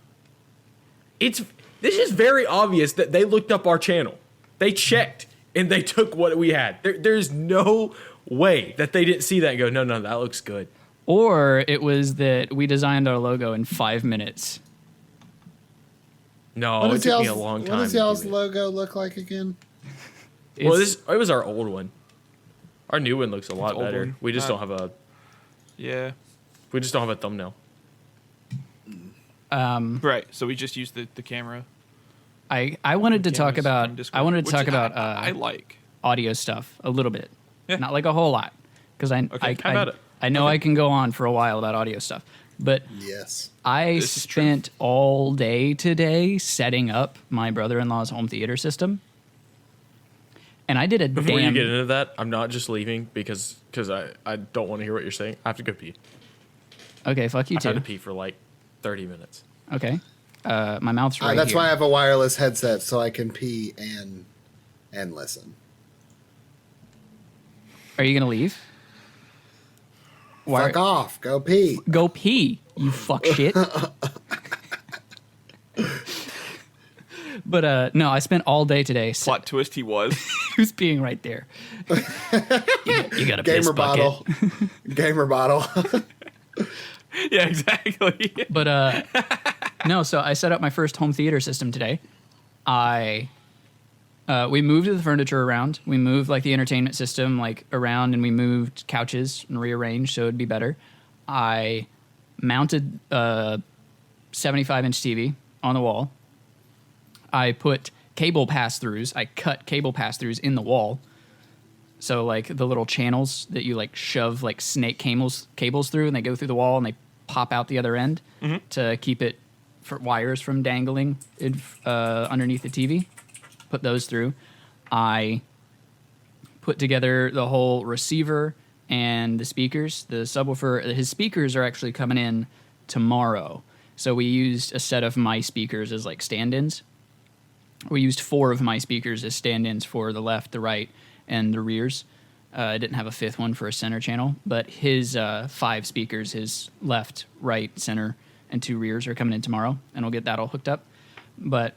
This is very obvious that they looked up our channel. They checked and they took what we had. There's no way that they didn't see that and go, no, that looks good.
Or it was that we designed our logo in 5 minutes.
No,
What
it
does
took me
y'all's-
a long time.
What does
to do
y'all's
it.
logo look like again?
Well,
It's-
it was our old one. Our new one looks a lot
old
better.
one.
We just don't have a
Yeah.
thumbnail.
Right. So we just use the camera.
I wanted to talk
cameras
about
from Discord,
I
which I like.
audio stuff a little bit,
Yeah.
not like a whole lot, because
how about it?
I know I can go on for a while about audio stuff, but
Yes.
I
This is true.
spent all day today setting up my brother-in-law's home theater system, and I did a
Before
damn.
you get into that, I'm not just leaving because I don't want to hear what you're saying. I have to go pee.
Okay, fuck you
I've had
too.
to pee for like 30 minutes.
Okay, my mouth's right
That's
here.
why I have a wireless headset so I can pee and listen.
Are you gonna leave? Why-
Fuck off. Go pee.
Go pee, you fuck shit. But no, I spent all day today.
Plot twist: he was.
Who's peeing right there? you got a piss
Gamer
bucket.
bottle. Gamer bottle.
Yeah, exactly.
But no, so I set up my first home theater system today. I We moved the furniture around. We moved like the entertainment system like around, and we moved couches and rearranged so it'd be better. I mounted a 75-inch TV on the wall. I put cable pass-throughs. I cut cable pass-throughs in the wall. So like the little channels that you like shove like snake cables through, and they go through the wall and they pop out the other end to keep it for wires from dangling underneath the TV. Put those through. I put together the whole receiver and the speakers. The subwoofer, his speakers are actually coming in tomorrow. So we used a set of my speakers as like stand-ins. We used 4 of my speakers as stand-ins for the left, the right, and the rears. I didn't have a 5th one for a center channel, but his 5 speakers, his left, right, center, and 2 rears are coming in tomorrow, and we'll get that all hooked up. But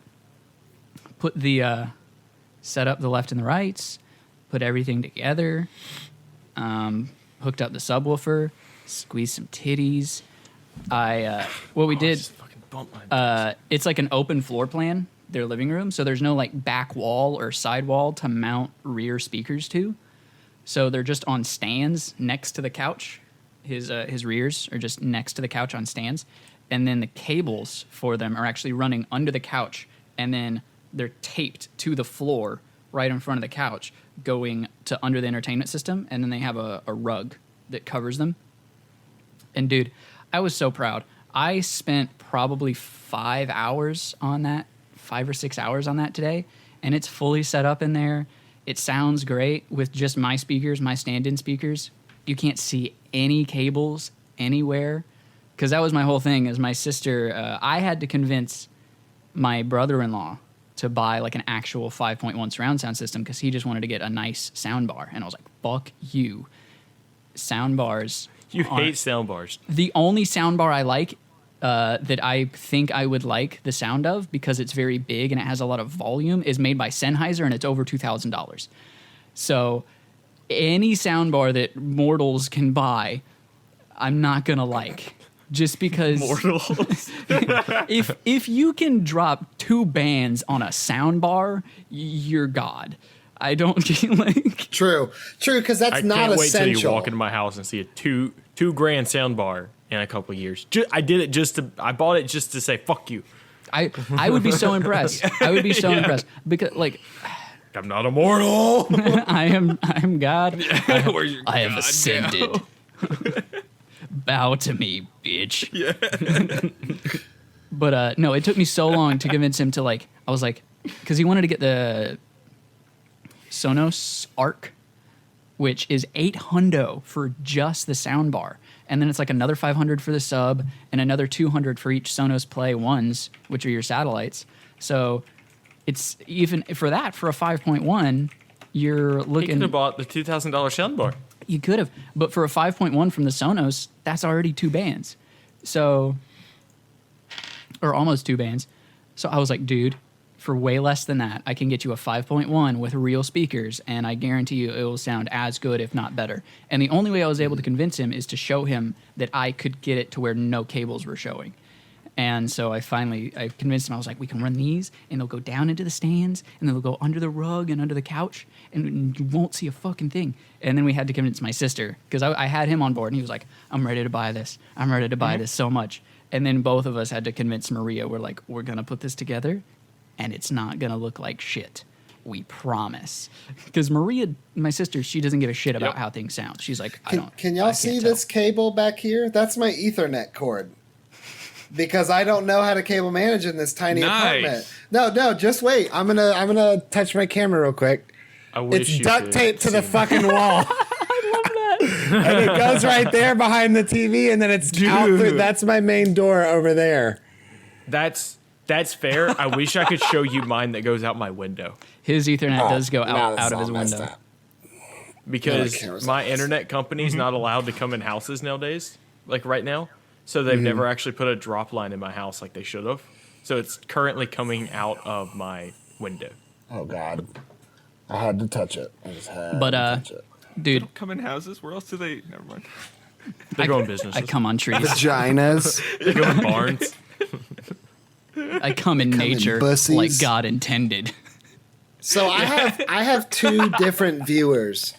put the set up the left and the rights, put everything together, hooked up the subwoofer, squeezed some titties. What we did, it's like an open floor plan, their living room, so there's no like back wall or side wall to mount rear speakers to. So they're just on stands next to the couch. His rears are just next to the couch on stands, and then the cables for them are actually running under the couch, and then they're taped to the floor right in front of the couch, going to under the entertainment system, and then they have a rug that covers them. And dude, I was so proud. I spent probably 5 hours on that, 5 or 6 hours on that today, and it's fully set up in there. It sounds great with just my speakers, my stand-in speakers. You can't see any cables anywhere, because that was my whole thing. As my sister, I had to convince my brother-in-law to buy like an actual 5.1 surround sound system because he just wanted to get a nice sound bar, and I was like, "Fuck you, sound bars."
You hate sound bars.
The only sound bar I like that I think I would like the sound of, because it's very big and it has a lot of volume, is made by Sennheiser, and it's over $2,000. So any sound bar that mortals can buy, I'm not gonna like. Just because
Mortals.
if you can drop 2 bands on a sound bar, you're God. I don't like.
True, because that's
I
not
can't wait till
essential.
you walk into my house and see a two grand sound bar in a couple of years. I did it I bought it just to say fuck you.
I would be so impressed. I would be so impressed because like
I'm not immortal.
I am God.
Where's your
I have
God
ascended.
now?
Bow to me, bitch. Yeah. But no, it took me so long to convince him to like. I was like, because he wanted to get the Sonos Arc, which is $800 for just the sound bar, and then it's like another $500 for the sub, and another $200 for each Sonos Play ones, which are your satellites. So it's even for that, for a 5.1, you're
You
looking.
could have bought the $2,000 soundbar.
You could have, but for a 5.1 from the Sonos, that's already 2 bands. So, or almost 2 bands. So I was like, dude, for way less than that, I can get you a 5.1 with real speakers, and I guarantee you it will sound as good, if not better. And the only way I was able to convince him is to show him that I could get it to where no cables were showing. And so I convinced him. I was like, we can run these, and they'll go down into the stands, and they'll go under the rug and under the couch, and you won't see a fucking thing. And then we had to convince my sister, because I had him on board, and he was like, I'm ready to buy this. I'm ready to buy this so much. And then both of us had to convince Maria. We're like, we're going to put this together, and it's not going to look like shit. We promise. Because Maria, my sister, she doesn't give a shit about how things sound. She's like,
Can y'all see this cable back here? That's my Ethernet cord. Because I don't know how to cable manage in this tiny apartment. No, just wait. I'm gonna touch my camera real quick.
I wish
It's
you
duct
could
taped to the
see.
fucking wall. I love that. And it goes right there behind the TV, and then it's out through. That's my main door over there.
That's fair. I wish I could show you mine that goes out my window.
His Ethernet does go
now it's
out of
all
his
messed
window.
up.
Because
Yeah, the camera's
my
on.
internet company's not allowed to come in houses nowadays, like right now. So they've never actually put a drop line in my house like they should have. So it's currently coming out of my window.
Oh God, I had to touch it. I just had
But,
to touch it.
Dude,
Come in houses. Where else do they? Never mind.
They go in businesses.
I come on trees.
Vaginas.
They go in barns.
I come in
come in
nature
bussies.
like God intended.
So I have two different viewers.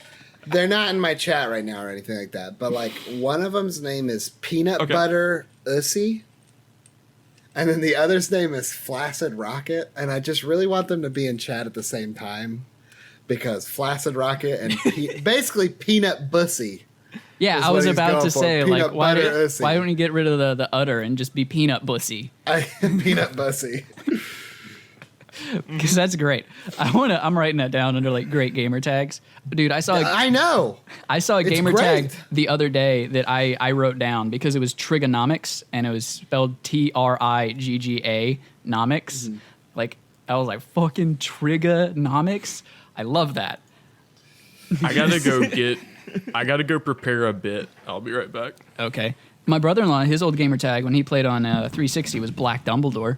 They're not in my chat right now or anything like that, but like one of them's name is Peanut Butter Ussy, and then the other's name is Flaccid Rocket, and I just really want them to be in chat at the same time because Flaccid Rocket and basically Peanut Bussy.
Yeah, I was about to say, like, why
Ussy.
don't you get rid of the udder and just be Peanut Bussy?
Peanut Bussy.
Because that's great. I'm writing that down under like great gamer tags. Dude,
I know.
I saw a
It's
gamer
great.
tag the other day that I wrote down because it was trigonomics and it was spelled TRIGGA nomics. Like, I was like, fucking trigonomics. I love that.
I gotta go prepare a bit. I'll be right back.
Okay. My brother-in-law, his old gamer tag when he played on 360 was Black Dumbledore.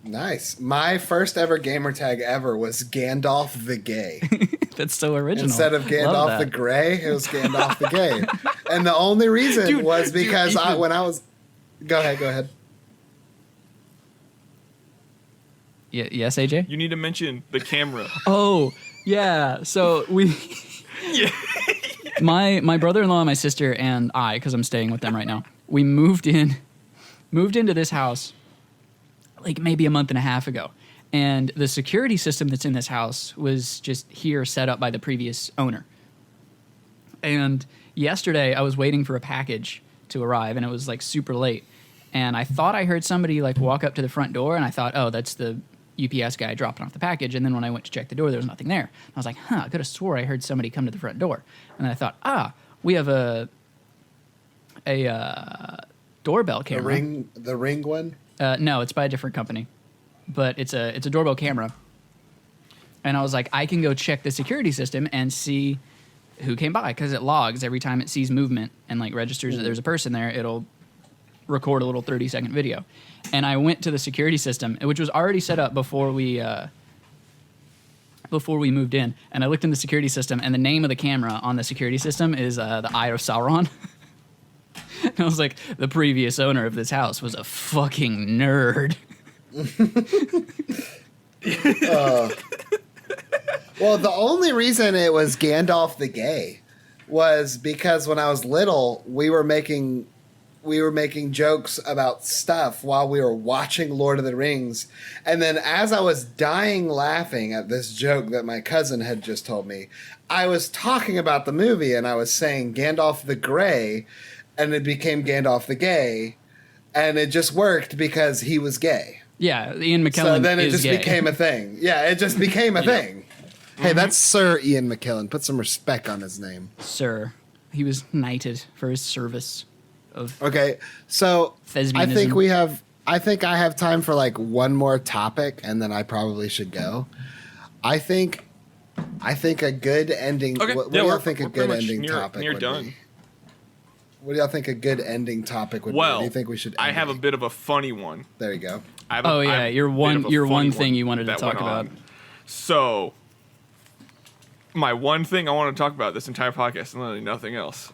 Nice. My first ever gamer tag ever was Gandalf the Gay.
That's so original.
Instead of
Love
Gandalf
that.
the Gray, it was Gandalf the Gay. And the only reason was because when I was... Go ahead.
Yes, AJ?
You need to mention the camera.
Oh, yeah. So we... my brother-in-law and my sister and I, because I'm staying with them right now, we moved into this house like maybe a month and a half ago. And the security system that's in this house was just here set up by the previous owner. And yesterday I was waiting for a package to arrive and it was like super late. And I thought I heard somebody like walk up to the front door and I thought, oh, that's the UPS guy dropping off the package. And then when I went to check the door, there was nothing there. I was like, I could have swore I heard somebody come to the front door. And then I thought, we have a doorbell camera.
The ring one?
No, it's by a different company, but it's a doorbell camera. And I was like, I can go check the security system and see who came by because it logs every time it sees movement and like registers that there's a person there. It'll record a little 30-second video. And I went to the security system, which was already set up before we moved in. And I looked in the security system, and the name of the camera on the security system is the Eye of Sauron. And I was like, the previous owner of this house was a fucking nerd.
Well, the only reason it was Gandalf the Gay was because when I was little, we were making jokes about stuff while we were watching Lord of the Rings. And then as I was dying laughing at this joke that my cousin had just told me, I was talking about the movie and I was saying Gandalf the Grey, and it became Gandalf the Gay, and it just worked because he was gay.
Yeah, Ian McKellen
So then it
is
just
gay.
became a thing. Yeah, it just became a thing. Hey, that's Sir Ian McKellen. Put some respect on his name.
Sir. He was knighted for his service of
Okay, so
thespianism.
I think I have time for like one more topic, and then I probably should go. I think a good ending.
Okay,
What do y'all think a
we're
good
pretty much
ending topic
near
would
done.
be? What do y'all think a good ending topic would be?
Well,
Do you think we should?
I
end
have a
it?
bit of a funny one.
There you go.
I have a-
Oh,
I
yeah,
have a
your
bit
one-
of a
your
funny
one thing you wanted to
that
talk
went
about.
on. So, my one thing I want to talk about this entire podcast and literally nothing else.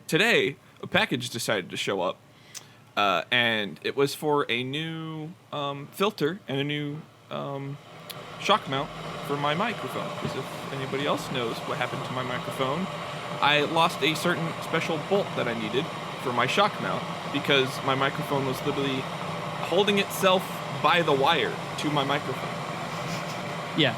Today a package decided to show up, and it was for a new filter and a new shock mount for my microphone. Because if anybody else knows what happened to my microphone, I lost a certain special bolt that I needed for my shock mount because my microphone was literally holding itself by the wire to my microphone.
Yeah.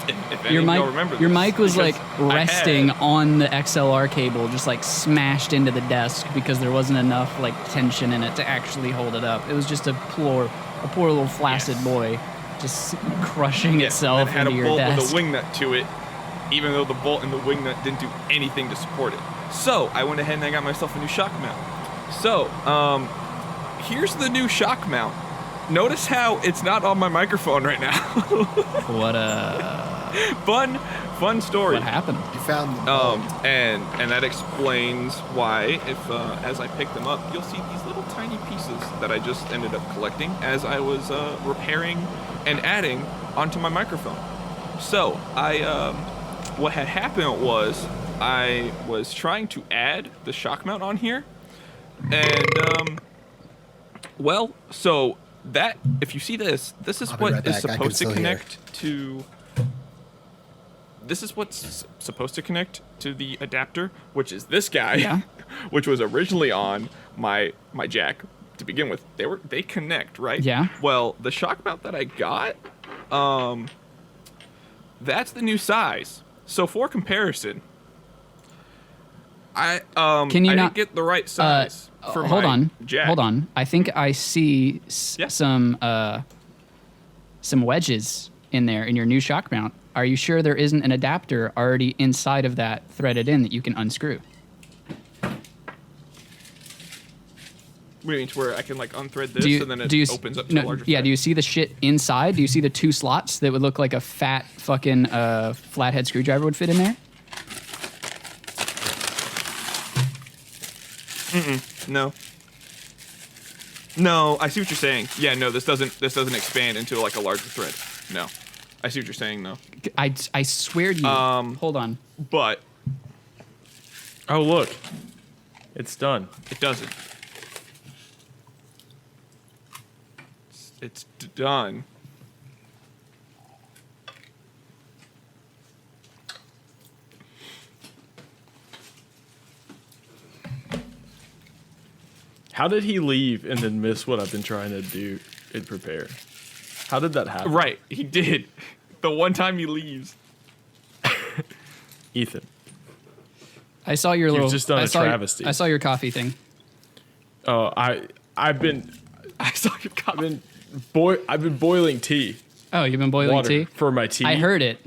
If any
Your
of y'all
mic,
remember
your
this,
mic was
because
like
I
resting
had-
on the XLR cable, just like smashed into the desk because there wasn't enough like tension in it to actually hold it up. It was just a poor little flaccid boy just crushing
Yes,
itself
and it had
into
a
your
bolt
desk.
with a wing nut to it, even though the bolt and the wing nut didn't do anything to support it. So I went ahead and I got myself a new shock mount. So here's the new shock mount. Notice how it's not on my microphone right now. Fun story.
What happened?
You found the bolt.
And that explains why, if as I pick them up, you'll see these little tiny pieces that I just ended up collecting as I was repairing and adding onto my microphone. So what had happened was I was trying to add the shock mount on here, and so that if you see this is
I'll be
what
right
is
back. I can
supposed to
still hear.
connect to. This is what's supposed to connect to the adapter, which is this guy,
Yeah.
which was originally on my jack to begin with. They connect, right?
Yeah.
Well, the shock mount that I got, that's the new size. So for comparison, I
Can you
I
not-
didn't get the right size for
hold
my
on.
jack.
Hold on. I think I see
Yeah.
some wedges in there in your new shock mount. Are you sure there isn't an adapter already inside of that threaded in that you can unscrew?
What do you mean, to where I can like unthread this and then it opens up to a larger
Yeah,
thread?
do you see the shit inside? Do you see the two slots that would look like a fat fucking flathead screwdriver would fit in there?
No. No, I see what you're saying. Yeah, no, this doesn't expand into like a larger thread. No. I see what you're saying though.
I swear to you. Hold on.
But
Oh, look. It's done.
it doesn't. It's done.
How did he leave and then miss what I've been trying to do and prepare? How did that happen?
Right, he did. The one time he leaves.
Ethan.
I saw your little.
just done
I
a
saw your-
travesty.
I saw your coffee thing.
Oh, I've been
I saw your comment.
I've been boiling tea.
Oh, you've been boiling
Water
tea?
for my tea.
I heard it.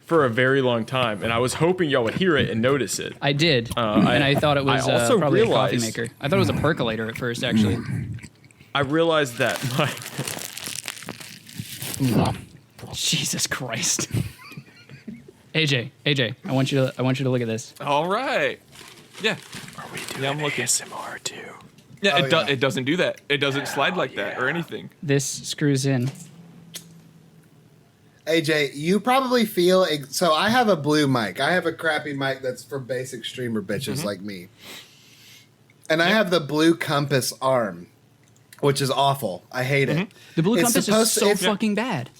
For a very long time, and I was hoping y'all would hear it and notice it.
I did. And I thought it was
I also
probably a coffee
realized-
maker. I thought it was a percolator at first, actually.
I realized that my
Jesus Christ. AJ, I want you to look at this.
All right. Yeah.
Are we doing
Yeah, I'm looking.
ASMR too?
Yeah,
Oh, yeah.
it doesn't do that. It doesn't slide like that or anything.
This screws in.
AJ, you probably feel so. I have a blue mic. I have a crappy mic that's for basic streamer bitches like me, and I have the blue compass arm, which is awful. I hate it.
The blue
It's
compass is
supposed to-
so
it's-
fucking bad.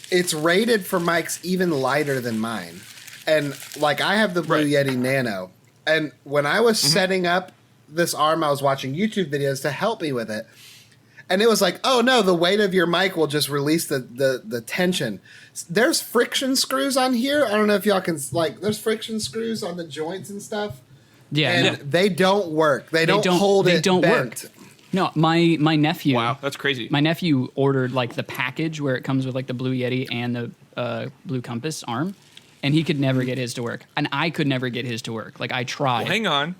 It's rated for mics even lighter than mine, and like I have the Blue
Right.
Yeti Nano, and when I was setting up this arm, I was watching YouTube videos to help me with it. And it was like, oh no, the weight of your mic will just release the tension. There's friction screws on here. I don't know if y'all can there's friction screws on the joints and stuff.
Yeah.
And they don't work. They don't hold
they
it
don't
bent.
work. No, my nephew.
Wow, that's crazy.
My nephew ordered like the package where it comes with like the Blue Yeti and the Blue Compass arm, and he could never get his to work, and I could never get his to work. Like I tried.
Well, hang on,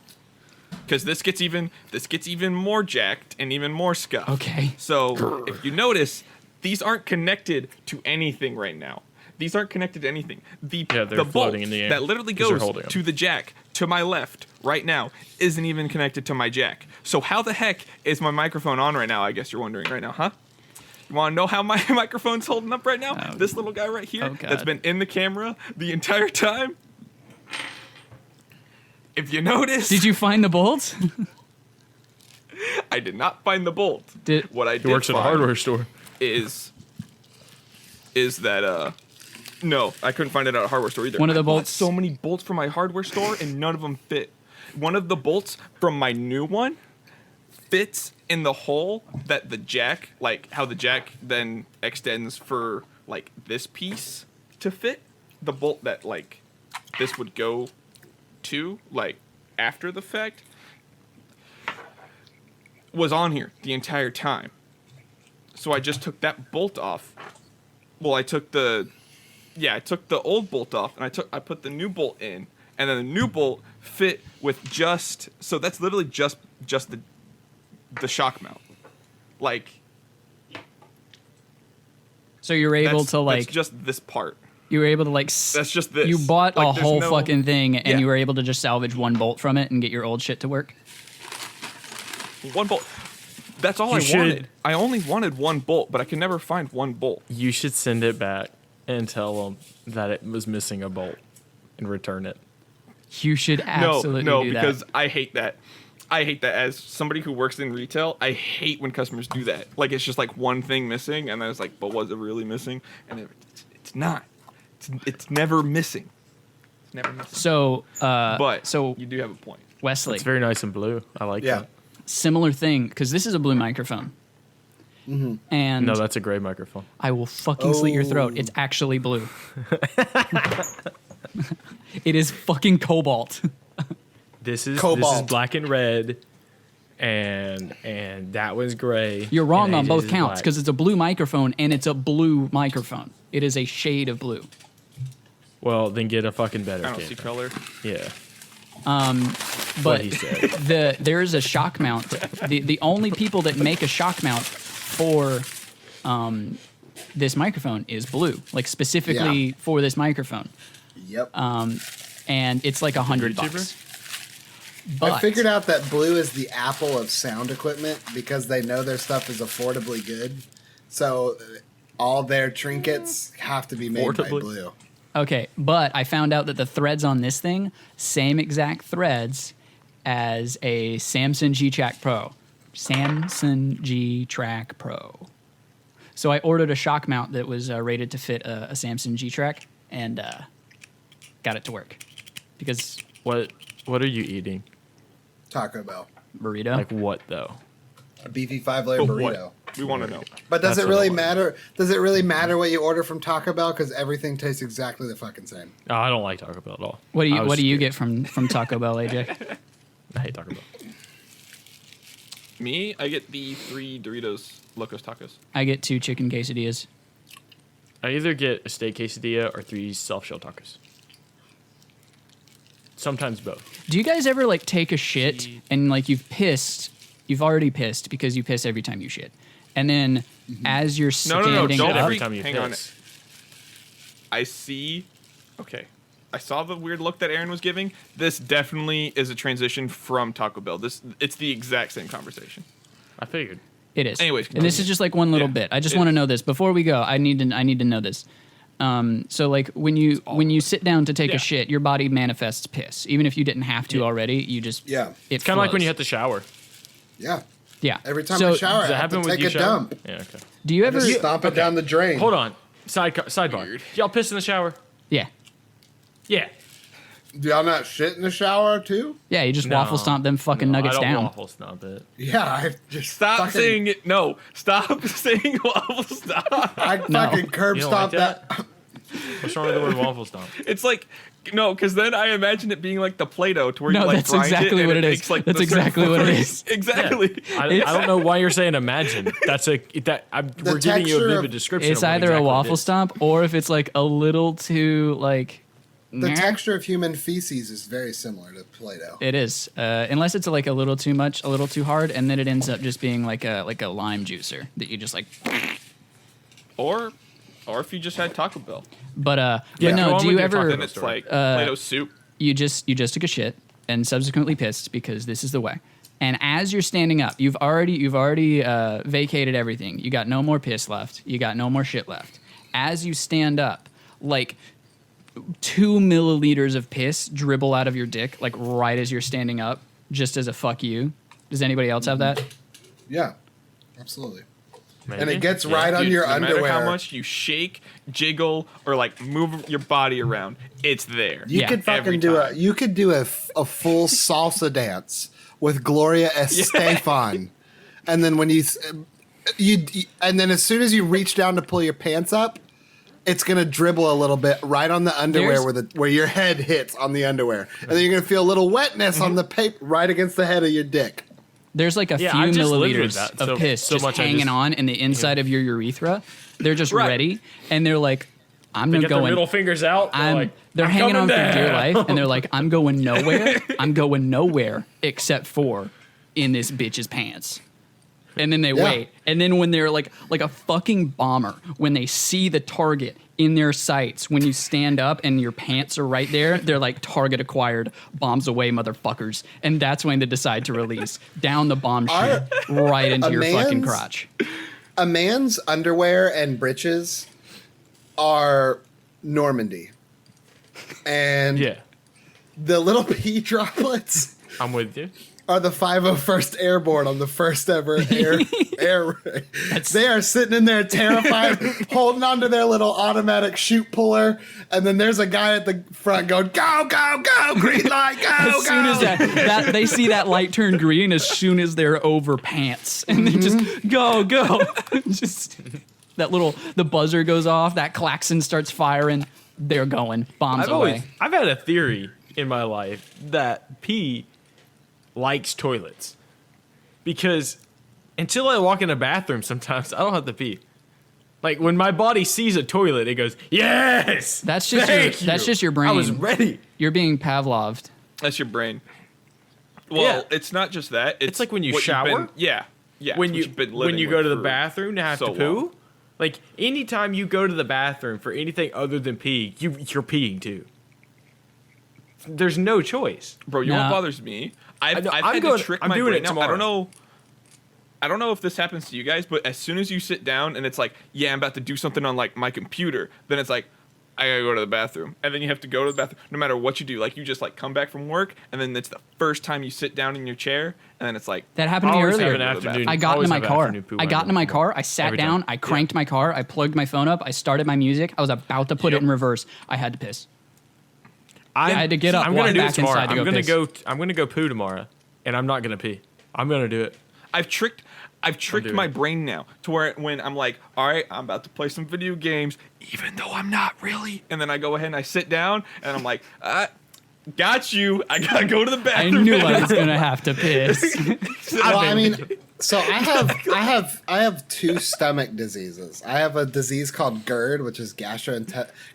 because this gets even more jacked and even more scuffed.
Okay.
So if you notice, these aren't connected to anything right now. These aren't connected to anything.
Yeah, they're
the bolt
floating in the air
that literally
'cause you're
goes
holding 'em.
to the jack to my left right now isn't even connected to my jack. So how the heck is my microphone on right now? I guess you're wondering right now, huh? You want to know how my microphone's holding up right now?
Oh.
This little guy right here
Oh, God.
that's been in the camera the entire time. If you notice,
Did you find the bolt?
I did not find the bolt. What I did
He works at a
find
hardware store.
is that no, I couldn't find it at a hardware store either.
One of the
I bought
bolts-
so many bolts from my hardware store and none of them fit. One of the bolts from my new one fits in the hole that the jack, like how the jack then extends for like this piece to fit. The bolt that like this would go to, like after the fact, was on here the entire time. So I just took that bolt off. Well, I took the old bolt off and I put the new bolt in, and then the new bolt fit with so that's literally just the shock mount. Like
So you were able
that's,
to like
that's just this part.
you were able to like
That's just this.
You bought
Like,
a
there's
whole
no-
fucking thing and
Yeah.
you were able to just salvage one bolt from it and get your old shit to work.
One bolt. That's all
You
I
should-
wanted. I only wanted one bolt, but I could never find one bolt.
You should send it back and tell them that it was missing a bolt and return it.
You should absolutely
no,
do
because
that.
I hate that. I hate that as somebody who works in retail. I hate when customers do that. Like it's just like one thing missing, and then it's like, but was it really missing? And it's not. It's never missing. It's never missing.
So,
so you do have a point.
Wesley,
It's very nice and blue. I like that.
similar thing because this is a blue microphone, and
No, that's a gray microphone.
I will fucking slit your throat. It's actually blue. It is fucking cobalt.
This is
Cobalt.
black and red, and that was gray.
You're wrong
and
on
AJ's
both
is
counts
black.
because it's a blue microphone and it's a blue microphone. It is a shade of blue.
Well, then get a fucking better.
I don't see
camera.
color.
Yeah.
But
What he said.
there is a shock mount. The only people that make a shock mount for this microphone is blue, like specifically for this microphone,
Yep.
and it's like $100. But
I figured out that blue is the Apple of sound equipment because they know their stuff is affordably good. So all their trinkets have to be made by
Affordably?
blue.
Okay, but I found out that the threads on this thing, same exact threads as a Samsung G-Track Pro. Samsung G-Track Pro. So I ordered a shock mount that was rated to fit a Samsung G-Track and got it to work. Because
What are you eating?
Taco Bell.
burrito.
Like what though?
A beefy 5-layer
But what?
burrito.
We want to know.
But does
That's
it
what I
really
want.
matter? Does it really matter what you order from Taco Bell? Because everything tastes exactly the fucking same.
Oh, I don't like Taco Bell at all.
What do
I
you
was
What do you
scared.
get from Taco Bell, AJ?
I hate Taco Bell.
Me, I get the 3 Doritos Locos Tacos.
I get 2 chicken quesadillas.
I either get a steak quesadilla or 3 self-shell tacos. Sometimes both.
Do you guys ever like take a shit and like you've already pissed because you piss every time you shit, and then as you're
No,
standing
no, no, don't
up,
every time you
hang on.
piss.
I see. Okay. I saw the weird look that Aaron was giving. This definitely is a transition from Taco Bell. It's the exact same conversation.
I figured.
it is.
Anyways,
and this is just like one little
Yeah.
bit. I just
It-
want to know this before we go. I need to know this. So like when you sit down to take
Yeah.
a shit, your body manifests piss, even if you didn't have to already. You just
It's kind of like when you hit the shower.
Yeah.
yeah.
Every time
So
I shower,
Does
I
that
have to
happen with
take
you
a
shower?
dump.
Yeah, okay.
do you ever?
Just stomp it down the drain.
Hold on. Sidebar.
Weird.
Y'all piss in the shower?
Yeah.
Yeah.
Do y'all not shit in the shower too?
Yeah. You just
No.
waffle stomp them fucking
No,
nuggets
I don't
down.
waffle stomp it.
Yeah, I just
Stop
fucking,
saying it. No. Stop saying waffle stop.
I
No.
fucking curb
You don't like
stomp that.
What's wrong with the word waffle stomp?
It's like no, because then I imagine it being like the Play-Doh to where
No,
you like
that's
grind
exactly
it and
what it is.
makes, like,
That's
the
exactly what it
circle.
is.
Exactly.
I don't know why you're saying imagine. That's we're giving you a
texture
vivid
of-
description.
It's
of what
either
exactly
a
it
waffle
is.
stomp or if it's like a little too like.
The
meh.
texture of human feces is very similar to Play-Doh.
It is, unless it's like a little too much, a little too hard, and then it ends up just being like a lime juicer that you just like.
Or if you just had Taco Bell,
But
Yeah.
but
Go
no,
on
do
with
you
your
ever?
then it's like Play-Doh soup.
You just took a shit and subsequently pissed because this is the way. And as you're standing up, you've already vacated everything. You got no more piss left. You got no more shit left. As you stand up, like 2 milliliters of piss dribble out of your dick, like right as you're standing up, just as a fuck you. Does anybody else have that?
Yeah, absolutely.
Maybe.
And it gets
Yeah.
right on
Dude,
your
no
underwear.
matter how much you shake, jiggle, or like move your body around, it's there.
You
Yeah,
could
every
fucking do
time.
you could do a full salsa dance with Gloria Estefan, and then when you and then as soon as you reach down to pull your pants up, it's gonna dribble a little bit right on the underwear where your head hits on the underwear, and then you're gonna feel a little wetness on the paper right against the head of your dick.
There's like a
Yeah,
few
I just lived with
milliliters
that,
of
so-
piss
so
just
much I
hanging
just-
on in the inside of your urethra. They're just
Right.
ready, and they're like, "I'm
They
not
get their
going."
middle fingers out.
They're hanging on
coming
for dear
down.
life, and they're like, "I'm going nowhere. I'm going nowhere except for in this bitch's pants." And then they
Yeah.
wait, and then when they're like a fucking bomber, when they see the target in their sights, when you stand up and your pants are right there, they're like, "Target acquired, bombs away, motherfuckers!" And that's when they decide to release down the bomb chute right into
a
your fucking
man's-
crotch.
A man's underwear and breeches are Normandy, and
Yeah,
the little pee droplets
I'm with you.
are the 501st Airborne on the first ever air raid. They are sitting in there terrified, holding onto their little automatic shoot puller, and then there's a guy at the front going, "Go, go, go! Green light, go,
As
go!"
soon as that they see that light turn green, as soon as they're over pants, and they just go. Just the buzzer goes off, that klaxon starts firing, they're going, bombs away.
I've had a theory in my life that pee likes toilets, because until I walk in a bathroom, sometimes I don't have to pee. Like when my body sees a toilet, it goes, "Yes."
That's just your brain.
I was ready.
You're being Pavloved.
That's your brain. Well,
Yeah.
it's not just that.
It's like when you
what you've
shower?
been- yeah.
When
it's what
you
you've been living
go
with
to the
for
bathroom to have
so
to poo,
long.
like anytime you go to the bathroom for anything other than pee, you're peeing too. There's no choice.
Bro, you know
Nah.
what bothers me? I've
I'm
had
going-
to trick
I'm
my
doing
brain
it
now.
tomorrow.
I don't know if this happens to you guys, but as soon as you sit down and it's like, yeah, I'm about to do something on like my computer, then it's like, I gotta go to the bathroom. And then you have to go to the bathroom no matter what you do. Like you just like come back from work and then it's the first time you sit down in your chair and then it's like,
That happened to me
Always have
earlier.
an afternoon.
I got into
always
my
have
car.
afternoon poo
I got into my
whenever-
car. I sat
every time.
down. I cranked my car. I plugged my phone up. I started my music. I was about to put it in reverse. I had to piss. I had to get up,
I'm
walk
gonna do
back
it tomorrow.
inside to go piss.
I'm gonna go poo tomorrow, and I'm not gonna pee. I'm gonna do it.
I've tricked
doing
my
it.
brain now to where when I'm like, all right, I'm about to play some video games, even though I'm not really. And then I go ahead and I sit down and I'm like, got you. I gotta go to the
I
bathroom.
knew I was gonna have to piss.
Well, I mean, so I have two stomach diseases. I have a disease called GERD, which is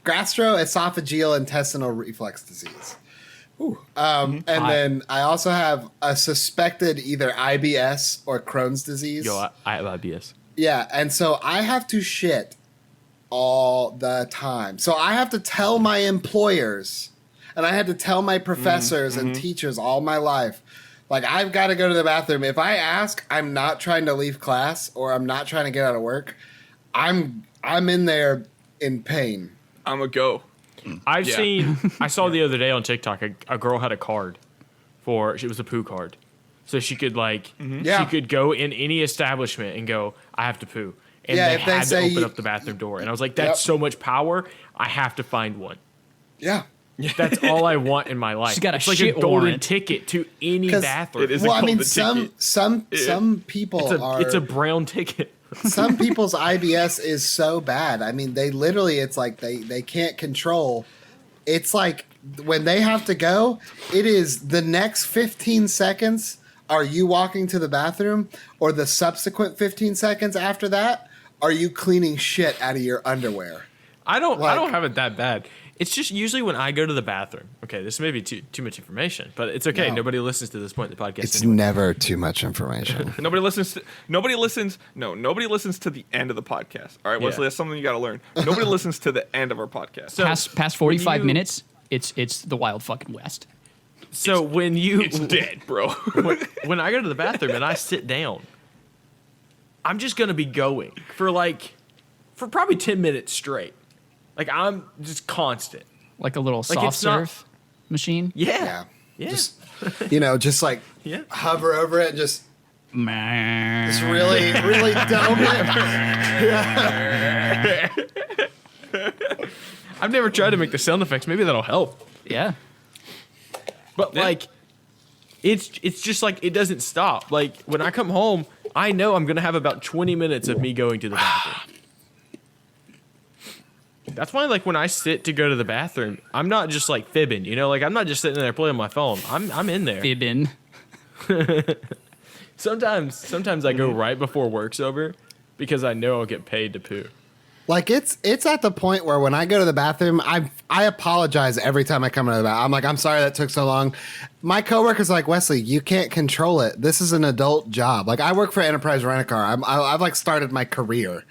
gastroesophageal intestinal reflux disease. And then I also have a suspected either IBS or Crohn's disease.
Yo, I have IBS.
Yeah, and so I have to shit all the time. So I have to tell my employers, and I had to tell my professors and teachers all my life, like, I've got to go to the bathroom. If I ask, I'm not trying to leave class or I'm not trying to get out of work. I'm in there in pain.
I'm a go.
I
Yeah.
saw the other day on TikTok, a girl had a card it was a poo card. So she could
Yeah.
she could go in any establishment and go, "I have to poo." And
Yeah,
they
if they
had to
say
open
you-
up the bathroom door. And I was like, that's
Yep.
so much power. I have to find one.
Yeah.
That's all I want in my life.
She's got a
it's like
shit
a golden
warrant.
ticket to any
'Cause
bathroom.
it is
Well,
a
I mean,
golden ticket.
some people are.
It's a brown ticket.
Some people's IBS is so bad. I mean, they literally, it's like they can't control. It's like when they have to go, it is the next 15 seconds are you walking to the bathroom, or the subsequent 15 seconds after that are you cleaning shit out of your underwear.
I don't
Like-
have it that bad. It's just usually when I go to the bathroom. Okay, this may be too much information, but it's okay.
No.
Nobody listens to this point in the podcast.
It's
anyway.
never too much information.
Nobody listens to the end of the podcast. All right, Wesley,
Yeah.
that's something you got to learn. Nobody listens to the end of our podcast.
So-
past 45
you-
minutes, it's the wild fucking west.
So when you
it's dead, bro.
when I go to the bathroom and I sit down, I'm just gonna be going for probably 10 minutes straight. Like I'm just constant.
Like a little
Like,
soft
it's not-
serve machine.
Yeah.
Yeah.
Just, just like
Yeah.
hover over it and just
Man.
really, really dome it.
I've never tried to make the sound effects. Maybe that'll help.
Yeah.
But it's just like it doesn't stop. Like when I come home, I know I'm gonna have about 20 minutes of me going to the bathroom. That's why, like, when I sit to go to the bathroom, I'm not just like fibbing, like I'm not just sitting there playing my phone. I'm in there.
Fibbin.
Sometimes I go right before work's over because I know I'll get paid to poo.
Like it's at the point where when I go to the bathroom, I apologize every time I come into the bathroom. I'm like, I'm sorry that took so long. My coworker's like, Wesley, you can't control it. This is an adult job. Like I work for Enterprise Rent-A-Car. I've like started my career,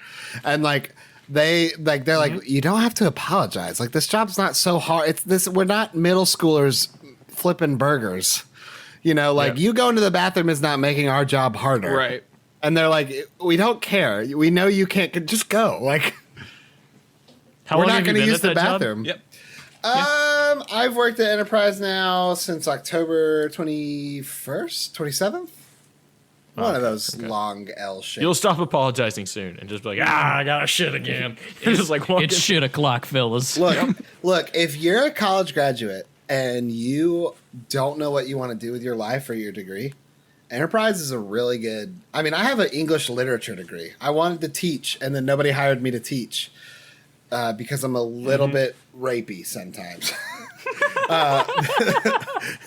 and like they're like, you don't have to apologize. Like this job's not so hard. It's this. We're not middle schoolers flipping burgers. Like you going to the bathroom is not making our job harder.
Right.
And they're like, we don't care. We know you can't. Just go. Like.
How
We're
long
not
have you
going to
been
use
at
the
that job?
bathroom.
Yep.
I've worked at Enterprise now since October 21st, 27th. One of those long L shit.
You'll stop apologizing soon and just be like, I got to shit again. And just like,
It's shit o'clock, fellas.
Look, if you're a college graduate and you don't know what you want to do with your life or your degree, Enterprise is a really good. I mean, I have an English literature degree. I wanted to teach, and then nobody hired me to teach because I'm a little bit rapey sometimes.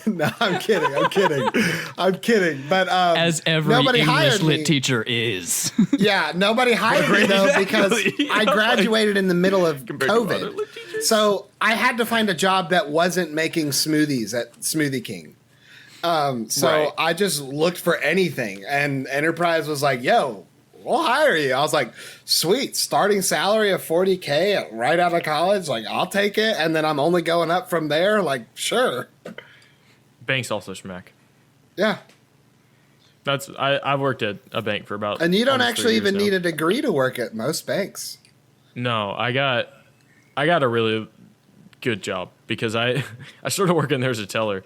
No, I'm kidding. But
as every
nobody
English
hired
lit
me.
teacher is.
Yeah, nobody hired me though because I graduated in the middle of
Compared to other
COVID,
lit teachers?
so I had to find a job that wasn't making smoothies at Smoothie King. So I just looked for anything, and Enterprise was like, "Yo, we'll hire you." I was like, "Sweet, starting salary of $40K right out of college. Like, I'll take it." And then I'm only going up from there. Like, sure,
Banks also schmack.
yeah.
I've worked at a bank for about.
And you don't
almost 3
actually
years
even
now.
need a degree to work at most banks.
No, I got a really good job because I started working there as a teller,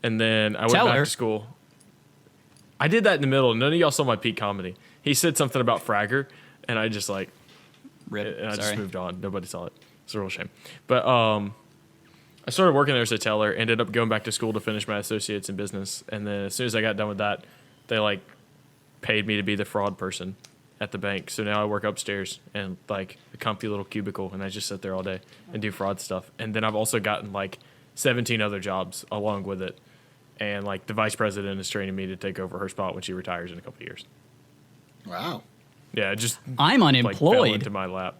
and then I went back
Teller?
to school. I did that in the middle. None of y'all saw my peak comedy. He said something about Fragger, and I just like,
Rip.
and I just
Sorry.
moved on. Nobody saw it. It's a real shame. But I started working there as a teller. Ended up going back to school to finish my associates in business, and then as soon as I got done with that, they like paid me to be the fraud person at the bank. So now I work upstairs in like a comfy little cubicle, and I just sit there all day and do fraud stuff. And then I've also gotten like 17 other jobs along with it. And like the vice president is training me to take over her spot when she retires in a couple of years.
Wow.
Yeah, it just
I'm
like fell
unemployed.
into my lap.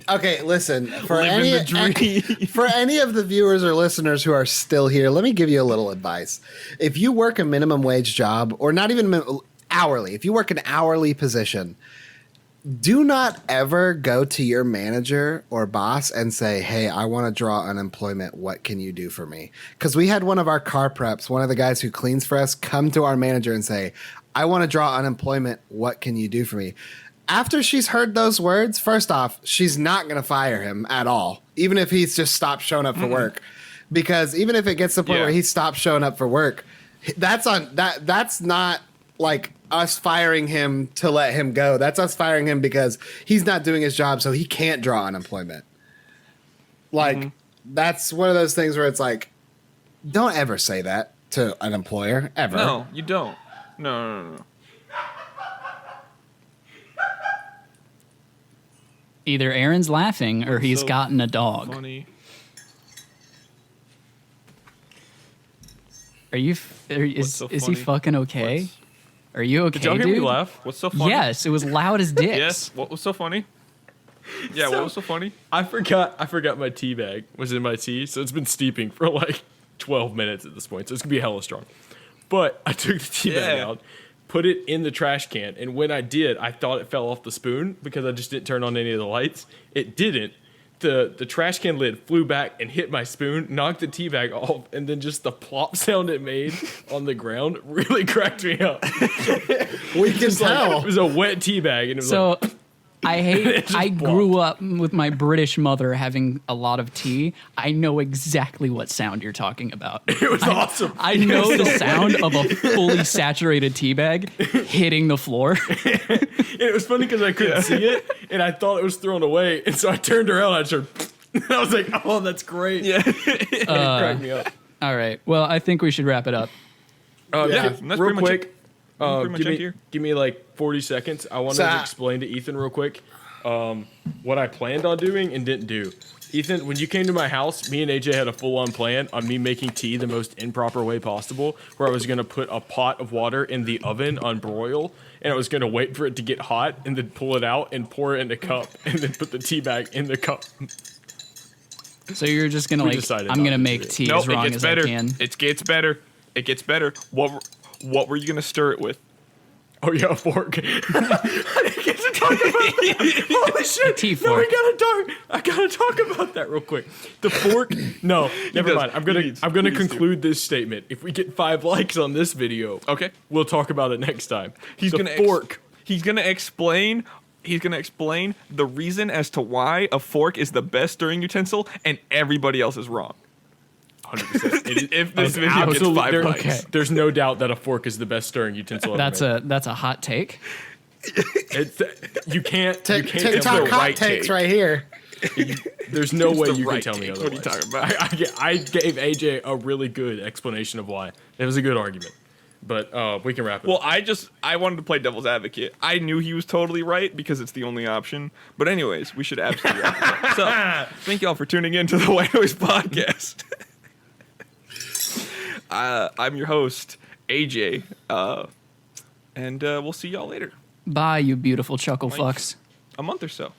Okay, listen. For
Living
any,
the dream.
for any of the viewers or listeners who are still here, let me give you a little advice. If you work a minimum wage job, or not even hourly, if you work an hourly position, do not ever go to your manager or boss and say, "Hey, I want to draw unemployment. What can you do for me?" Because we had one of our car preps, one of the guys who cleans for us, come to our manager and say, "I want to draw unemployment. What can you do for me?" After she's heard those words, first off, she's not going to fire him at all, even if he's just stopped showing up for work. Because even if it gets to the point where he stops showing up for work, that's not like us firing him to let him go. That's us firing him because he's not doing his job, so he can't draw unemployment. Like, that's one of those things where it's like, don't ever say that to an employer, ever.
No, you don't. No.
Either Aaron's laughing or he's
So
gotten a dog.
Funny.
Are you? Is
so
is he
funny?
fucking okay? Are you okay,
Did y'all hear
dude?
me laugh?
What's so funny?
Yes, it was loud as dicks.
Yes. What was so funny? Yeah, what was so funny?
I forgot my tea bag was in my tea, so it's been steeping for like 12 minutes at this point, so it's gonna be hella strong. But I took the tea bag out, put it in the trash can, and when I did, I thought it fell off the spoon because I just didn't turn on any of the lights. It didn't. The trash can lid flew back and hit my spoon, knocked the tea bag off, and then just the plop sound it made on the ground really cracked me up.
We can tell.
It was a wet tea bag, and it was like,
So I hate.
just
I grew up with my British mother having a lot of tea. I know exactly what sound you're talking about.
it was awesome.
I know the sound of a fully saturated tea bag hitting the floor.
And it was funny because I couldn't see it, and I thought it was thrown away, and so I turned around and I started, and I was like, "Oh, that's great!"
Yeah.
It cracked me up.
All right. Well, I think we should wrap it up.
Yeah, that's
real
pretty much
quick.
it. Pretty much it here.
Give me like 40 seconds. I wanted to explain to Ethan real quick what I planned on doing and didn't do. Ethan, when you came to my house, me and AJ had a full-on plan on me making tea the most improper way possible, where I was going to put a pot of water in the oven on broil, and I was going to wait for it to get hot and then pull it out and pour it in a cup and then put the tea bag in the cup.
So you're just gonna
We
like,
decided
I'm
not
gonna
to
make
do it.
tea
Nope,
as
it
wrong
gets
as
better.
I can.
It gets better. It gets better. What were you gonna stir it with?
Oh, yeah, a fork. I didn't get to talk about that. Holy shit.
Tea
No,
fork.
I gotta talk about that real quick. The fork. No, never
does.
mind. I'm
He
gonna
needs to.
conclude this statement. If we get 5 likes on this video,
Okay.
we'll talk about it next time.
He's
the
gonna
fork.
He's gonna explain he's gonna explain the reason as to why a fork is the best stirring utensil, and everybody else is wrong.
100%.
If this video gets 5
there-
likes.
okay.
There's no doubt that a fork is the best stirring utensil ever
That's
made.
a hot take.
It's, you can't tell
TikTok
me
hot
right
takes
take.
right here.
There's no way
the
you
right
can tell me
take.
otherwise.
What are you talking about?
I gave AJ a really good explanation of why. It was a good argument. But we can wrap it
Well,
up.
I wanted to play devil's advocate. I knew he was totally right because it's the only option. But anyways, we should absolutely wrap it up. So, thank y'all for tuning in to the Wight Noise Podcast. I'm your host, AJ, and we'll see y'all later.
Bye, you beautiful chuckle fucks.
A month or so.